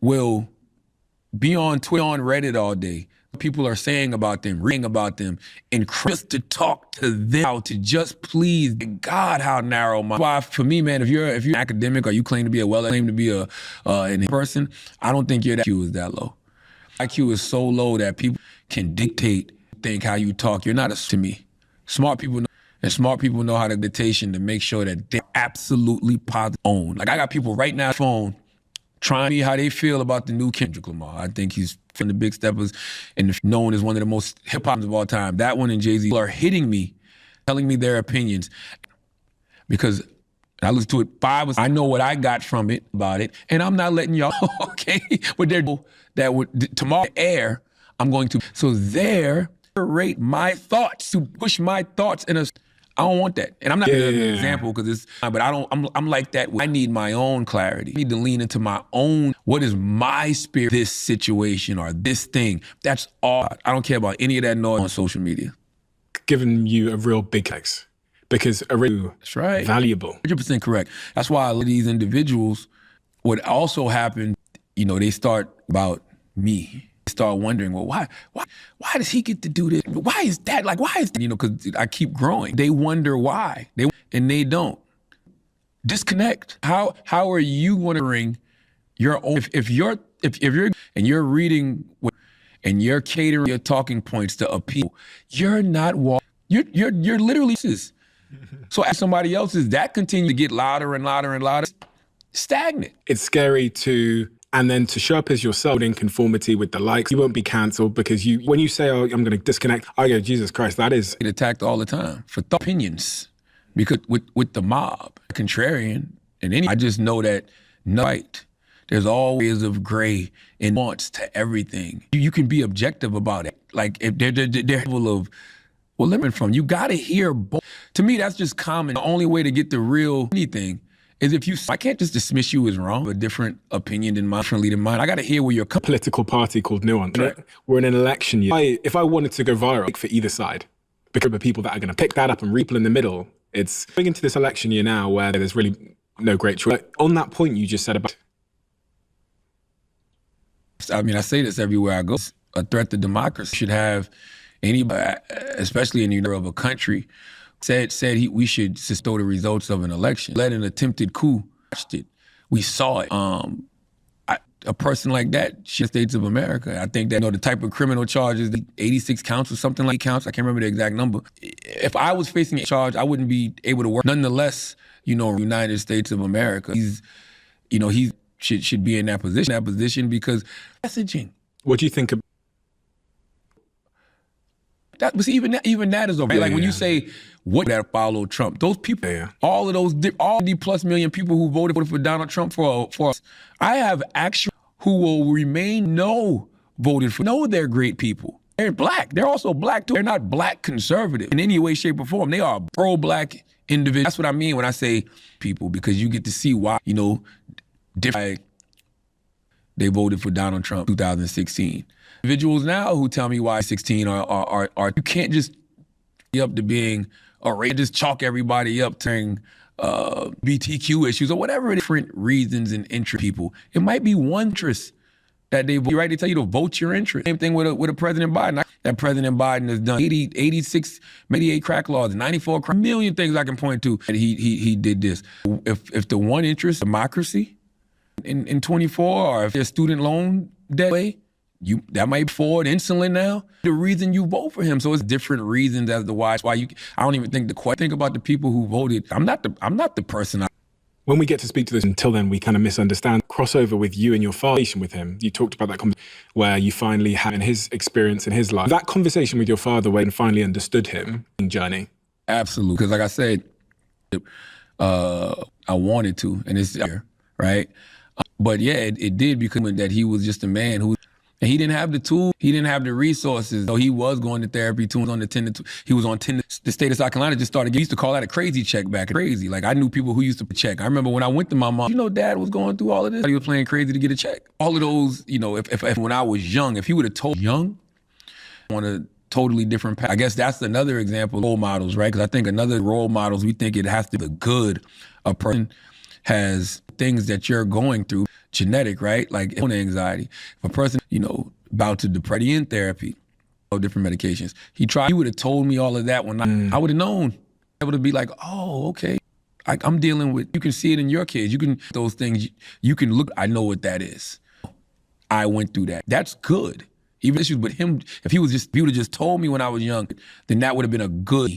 will be on Twitter, on Reddit all day. People are saying about them, reading about them, and just to talk to them, how to just please God, how narrow my. Why for me, man, if you're an academic or you claim to be an person, I don't think your IQ is that low. IQ is so low that people can think how you talk. You're not to me. Smart people know, and smart people know how to meditation to make sure that they're absolutely positive. Like I got people right now on the phone trying to see how they feel about the new Kendrick Lamar. I think he's from the big steppers and known as one of the most hip-hops of all time. That one and Jay-Z are hitting me, telling me their opinions. Because I listened to it I know what I got from it, about it, and I'm not letting y'all, okay? But that would, tomorrow air, I'm going to, so there, rate my thoughts, to push my thoughts in a, I don't want that. And I'm not giving an example because it's, but I'm like that. I need my own clarity. I need to lean into my own, what is my spirit, this situation or this thing. That's all. I don't care about any of that noise on social media. Giving you a real big X because a real That's right. valuable. 100% correct. That's why a lot of these individuals, what also happened, you know, they start about me. Start wondering, well, why does he get to do this? Why is that? Like, why is that? You know, because I keep growing. They wonder why, and they don't. Disconnect. How are you wondering your own? If you're and you're reading and you're catering your talking points to a people, you're not walking. You're literally so as somebody else's that continue to get louder and louder and louder, stagnant. It's scary and then to show up as yourself in conformity with the likes, you won't be cancelled because when you say, oh, I'm going to disconnect, I go, Jesus Christ, that is. Get attacked all the time for opinions because with the mob, contrarian, and I just know that there's always of gray and nuance to everything. You can be objective about it. Like if they're full of, well, lemon from, you got to hear both. To me, that's just common. The only way to get the real anything is if I can't just dismiss you as wrong, a different opinion than mine, differently than mine. I got to hear where you're coming. Political party called Nuance. Right? We're in an election year. If I wanted to go viral for either side, because the people that are going to pick that up and people in the middle, it's going into this election year now where there's really no great choice. On that point you just said about. I mean, I say this everywhere I go. A threat to democracy should have anybody, especially in the United of a country, said we should stow the results of an election. Led an attempted coup. We saw it. A person like that, States of America. I think that the type of criminal charges, 86 counts or something like counts. I can't remember the exact number. If I was facing a charge, I wouldn't be able to work. Nonetheless, United States of America. He should be in that position because messaging. What do you think of? That was even that is okay. Like when you say what that follow Trump, those people, all the plus million people who voted for Donald Trump for us, I have actually who will remain voted for. They're great people. They're black. They're also black too. They're not black conservative in any way, shape, or form. They are pro-black individuals. That's what I mean when I say people, because you get to see why different. They voted for Donald Trump 2016. Individuals now who tell me why 16 are you can't just be up to being just chalk everybody up to BTQ issues or whatever different reasons and interest people. It might be one interest that they vote. Right, they tell you to vote your interest. Same thing with a President Biden. That President Biden has done 86, 88 crack laws, 94 crack, a million things I can point to. And he did this. If the one interest, democracy, in 24, or if there's student loan debt way, that might be Ford insulin now. The reason you vote for him, so it's different reasons as to why. I don't even think think about the people who voted. I'm not the person. When we get to speak to this, until then, we kind of misunderstand. Crossover with you and your father with him. You talked about that conversation where you finally had in his experience in his life. That conversation with your father where you finally understood him in journey. Absolutely, because like I said, I wanted to, and it's there, right? But yeah, it did become that he was just a man who, and he didn't have the tools, he didn't have the resources. So he was going to therapy too, on the 10 to, he was on 10. The state of South Carolina just started, he used to call that a crazy check back. Crazy. Like I knew people who used to check. I remember when I went to my mom, dad was going through all of this. He was playing crazy to get a check. All of those, if when I was young, if he would have told young on a totally different path. I guess that's another example of role models, right? Because I think another role models, we think it has to be the good. A person has things that you're going through, genetic, right? Like anxiety. If a person, about to depression in therapy, or different medications, he would have told me all of that when I would have known. I would have be like, oh, okay. I'm dealing with, you can see it in your kids. You can, those things, you can look, I know what that is. I went through that. That's good. Even issues with him, if he would have just told me when I was young, then that would have been a good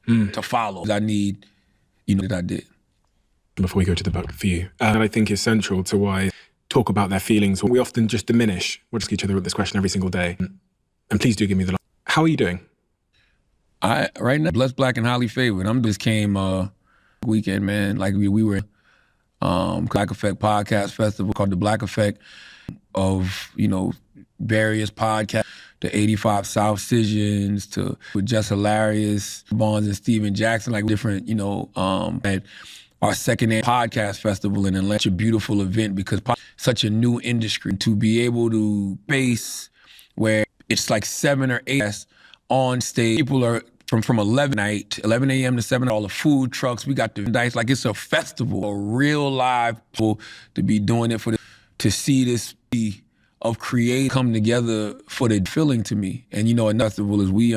to follow. I need, that I did. Before we go to the book for you, and I think is central to why talk about their feelings. We often just diminish. We'll just each other with this question every single day. And please do give me the. How are you doing? Right now, blessed, black, and highly favored. Just came weekend, man. Like we were Black Effect Podcast Festival called the Black Effect of various podcasts, the 85 South Sessions with Just Hilarious, Bonds and Steven Jackson, like different, at our second podcast festival in Atlanta. Such a beautiful event because such a new industry to be able to base where it's like 7 or 8 on stage. People are from 11 a.m. to 7, all the food trucks. We got the dice, like it's a festival, a real live people to be doing it to see this of create come together for the feeling to me. And another festival is we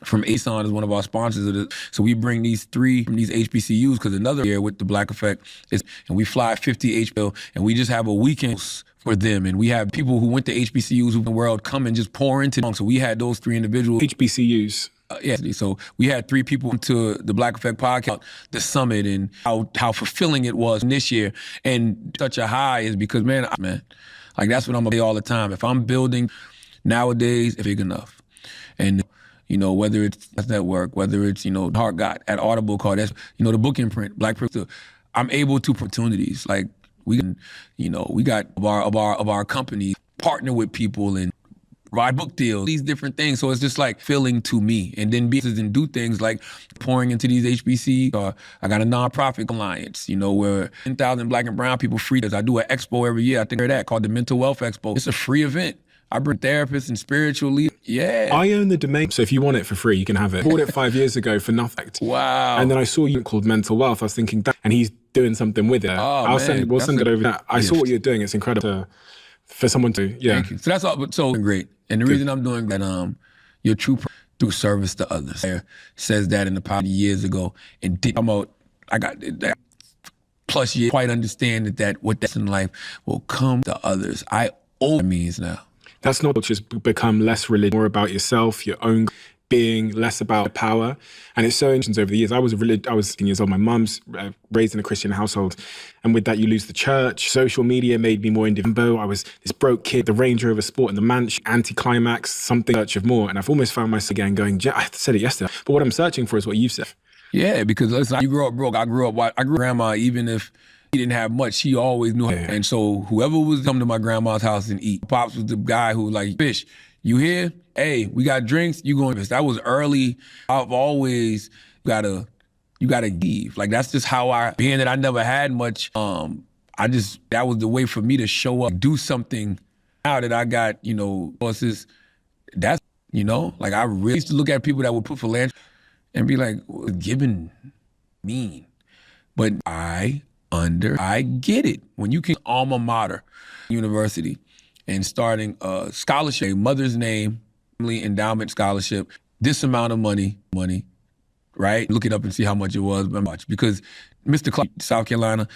from ASON is one of our sponsors of this. So we bring these 3 from these HBCUs because another year with the Black Effect is, and we fly 50 HBCU and we just have a weekend for them. And we have people who went to HBCUs in the world come and just pour into them. So we had those 3 individuals. HBCUs. Yeah, so we had 3 people to the Black Effect podcast, the summit, and how fulfilling it was this year. And such a high is because, man, like that's what I'm gonna say all the time. If I'm building nowadays, it's big enough. And whether it's network, whether it's, Heart Got at Audible called that's, the book imprint, Black Prince, I'm able to opportunities. Like we can, we got of our company partner with people and provide book deals, these different things. So it's just like filling to me. And then businesses and do things like pouring into these HBC. I got a nonprofit alliance, where 10,000 Black and brown people free. I do an expo every year. I think of that called the Mental Wealth Expo. It's a free event. I bring therapists and spiritual leaders. Yeah. I own the domain, so if you want it for free, you can have it. I bought it 5 years ago for nothing. Wow. And then I saw you called Mental Wealth. I was thinking, and he's doing something with it. We'll send it over. I saw what you're doing. It's incredible for someone to, yeah. Thank you. So that's all, so great. And the reason I'm doing that, your true through service to others. Says that in the power years ago. And I got that plus years, quite understand that what that's in life will come to others. I owe means now. That's not just become less religious, more about yourself, your own being, less about power. And it's so interesting over the years. I was 10 years old. My mum's raised in a Christian household. And with that, you lose the church. Social media made me more independent. I was this broke kid, the Range Rover Sport and the mansion, anti-climax, something search of more. And I've almost found myself again going, I said it yesterday, but what I'm searching for is what you've said. Yeah, because listen, you grew up broke. I grew up grandma, even if he didn't have much, she always knew her. And so whoever was coming to my grandma's house and eat, Pops was the guy who was like, Fish, you here? Hey, we got drinks, you going to this. That was early. I've always you gotta give. Like that's just how being that I never had much, that was the way for me to show up, do something. Now that I got, bosses, that's, like I really used to look at people that would put philanthropy and be like, what's giving mean? But I get it. When you can alma mater, university, and starting a scholarship, a mother's name, family endowment scholarship, this amount of money, right? Look it up and see how much it was, because Mr. Clark, South Carolina,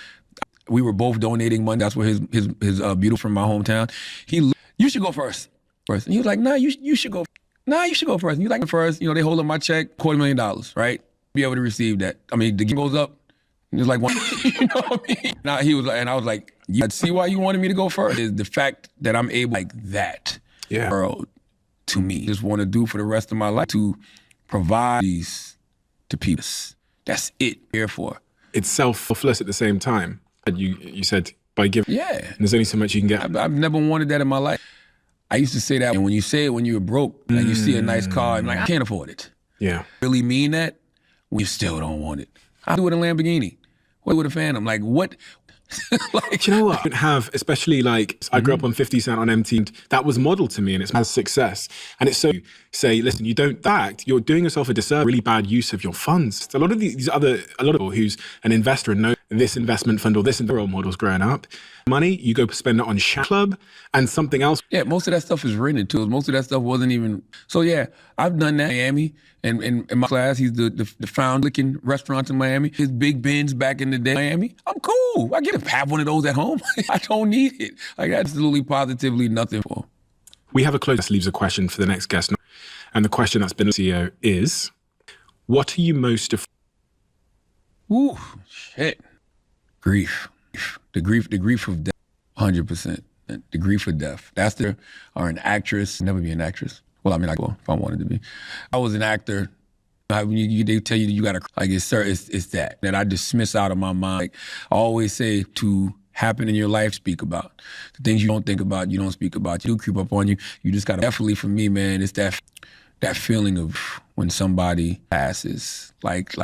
we were both donating money. That's where his beautiful from my hometown. You should go first. And he was like, nah, you should go. Nah, you should go first. And you like first, they hold up my check, $250,000, right? Be able to receive that. I mean, the game goes up. It's like one, you know what I mean? Now he was like, and I was like, yeah, see why you wanted me to go first is the fact that I'm able like that. Yeah. World to me. Just want to do for the rest of my life to provide these to people. That's it. Here for. It's selfless at the same time. You said by giving. Yeah. And there's only so much you can get. I've never wanted that in my life. I used to say that, and when you say it when you were broke, like you see a nice car, and like, I can't afford it. Yeah. Really mean that? We still don't want it. I do it in a Lamborghini. What with a Phantom? Like, what? Like, do you know what? I don't have, especially like, I grew up on 50 Cent on MT, and that was modeled to me, and it's has success. And it's so, say, listen, you don't act, you're doing yourself a disservice, really bad use of your funds. A lot of people who's an investor and know this investment fund or this role models growing up, money, you go spend it on Shack Club and something else. Yeah, most of that stuff is rented too. Most of that stuff wasn't even, so yeah, I've done that in Miami. And in my class, he's the found licking restaurants in Miami. His Big Ben's back in the day in Miami. I'm cool. I get to have one of those at home. I don't need it. Like, absolutely, positively nothing for. We have a close leaves a question for the next guest. And the question that's been CEO is, what are you most afraid? Ooh, shit. Grief. The grief of death, 100%. The grief of death. That's or an actress, never be an actress. Well, I mean, if I wanted to be. I was an actor. They tell you gotta, like, it's that I dismiss out of my mind. Like, I always say, to happen in your life, speak about. The things you don't think about, you don't speak about. You do creep up on you. You just gotta, definitely for me, man, it's that feeling of when somebody passes. Like,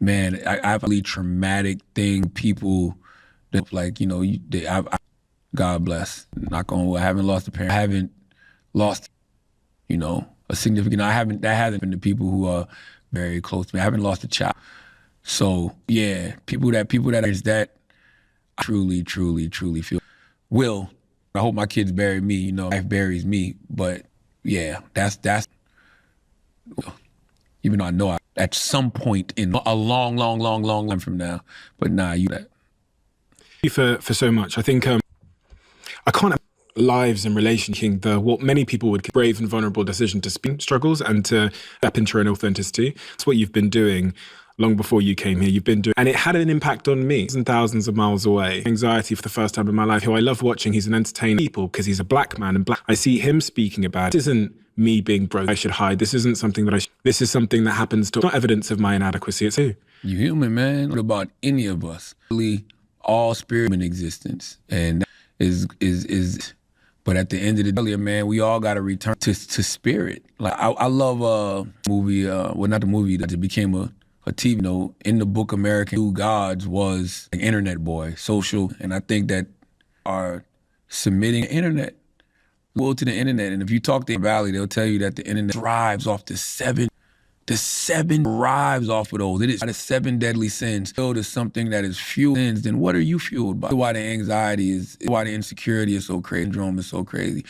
man, I have a really traumatic thing. People that, like, you know, God bless. Knock on wood. I haven't lost a parent. I haven't lost, you know, a significant. That hasn't been to people who are very close to me. I haven't lost a child. So yeah, people that is that, I truly feel. I hope my kids bury me. You know, life buries me. But yeah, that's. Even though I know at some point in a long time from now, but nah, you that. Thank you for so much. I think I can't have lives and relationship, what many people would consider brave and vulnerable decision to speak struggles and to step into your own authenticity. That's what you've been doing long before you came here. You've been doing, and it had an impact on me. Thousands of miles away. Anxiety for the first time in my life, who I love watching. He's an entertainer people because he's a black man, and I see him speaking about it. This isn't me being broke, I should hide. This isn't something that this is something that happens to, not evidence of my inadequacy. It's you. You human, man. What about any of us? Really, all spirit in existence. And that is but at the end of the day, man, we all got to return to spirit. Like, I love a movie, well, not the movie, that it became a TV, you know, in the book American Two Gods was an internet boy, social, and I think that are submitting internet, go to the internet, and if you talk to the Valley, they'll tell you that the internet thrives off the seven thrives off of those. It is the 7 deadly sins. So there's something that is fueled sins, then what are you fueled by? Why the anxiety is, why the insecurity is so crazy, syndrome is so crazy.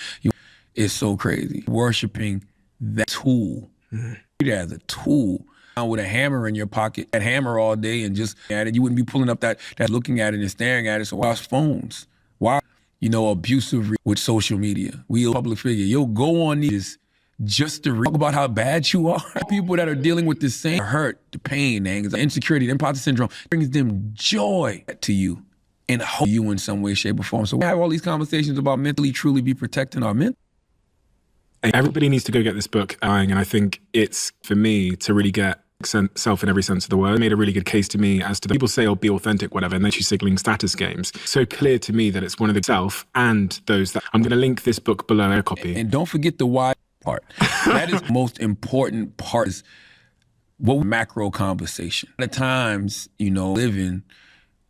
It's so crazy. Worshipping that tool. It as a tool. With a hammer in your pocket, that hammer all day and just at it, you wouldn't be pulling up that looking at it and staring at it. So why phones? Why, you know, abusive with social media? We a public figure. You'll go on these just to talk about how bad you are. People that are dealing with the same hurt, the pain, the anxiety, insecurity, the imposter syndrome, brings them joy to you and hope you in some way, shape, or form. So we have all these conversations about mentally truly be protecting our mental. Everybody needs to go get this book, and I think it's, for me, to really get self in every sense of the word. It made a really good case to me as to the people say, oh, be authentic, whatever, and then she's signaling status games. So clear to me that it's one of the self and those that, I'm going to link this book below, a copy. And don't forget the why part. That is the most important part, is what macro conversation. At times, you know, living,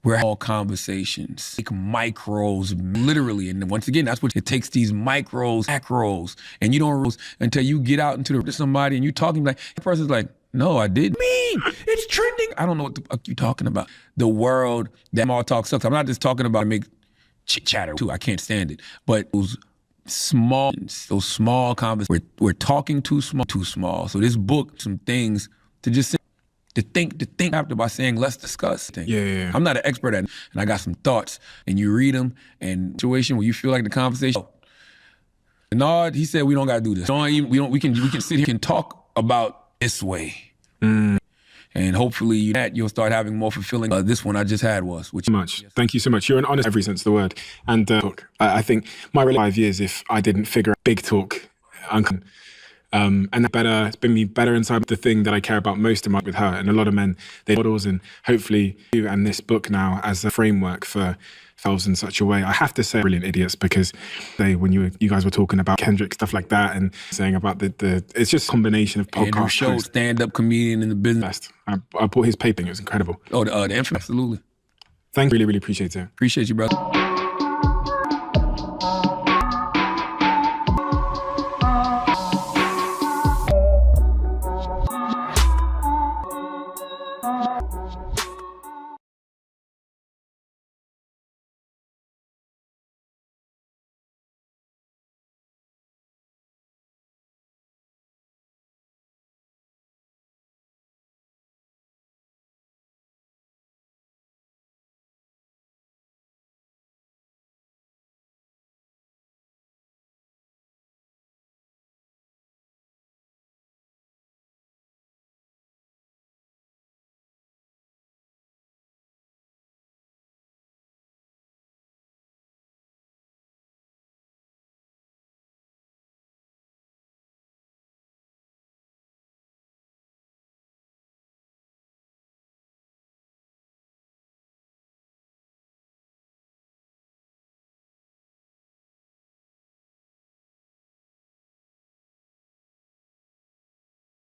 we're all conversations, like micros, literally. And once again, that's what it takes, these micros, macros. And you don't until you get out into somebody and you're talking, like, the person's like, no, I didn't. It's trending. I don't know what the fuck you're talking about. The world, that small talk sucks. I'm not just talking about make chatter too. I can't stand it. But those small conversations, we're talking too small. So this book, some things to just to think after by saying, let's discuss things. Yeah. I'm not an expert at it, and I got some thoughts, and you read them, and situation where you feel like the conversation. Bernard, he said we don't gotta do this. We can sit here and talk about this way. And hopefully you'll start having more fulfilling. This one I just had was. Which much. Thank you so much. You're an honest every sense of the word. And I think my 5 years, if I didn't figure out big talk, And that better, it's been me better inside the thing that I care about most in my with her. And a lot of men, they models, and hopefully you and this book now as a framework for themselves in such a way. I have to say, brilliant idiots, because when you guys were talking about Kendrick, stuff like that, and saying about the it's just a combination of podcast. Andrew Schultz, stand-up comedian in the business. I bought his paper, it was incredible. Oh, the info, absolutely. Thank you, really, really appreciate it. Appreciate you, brother.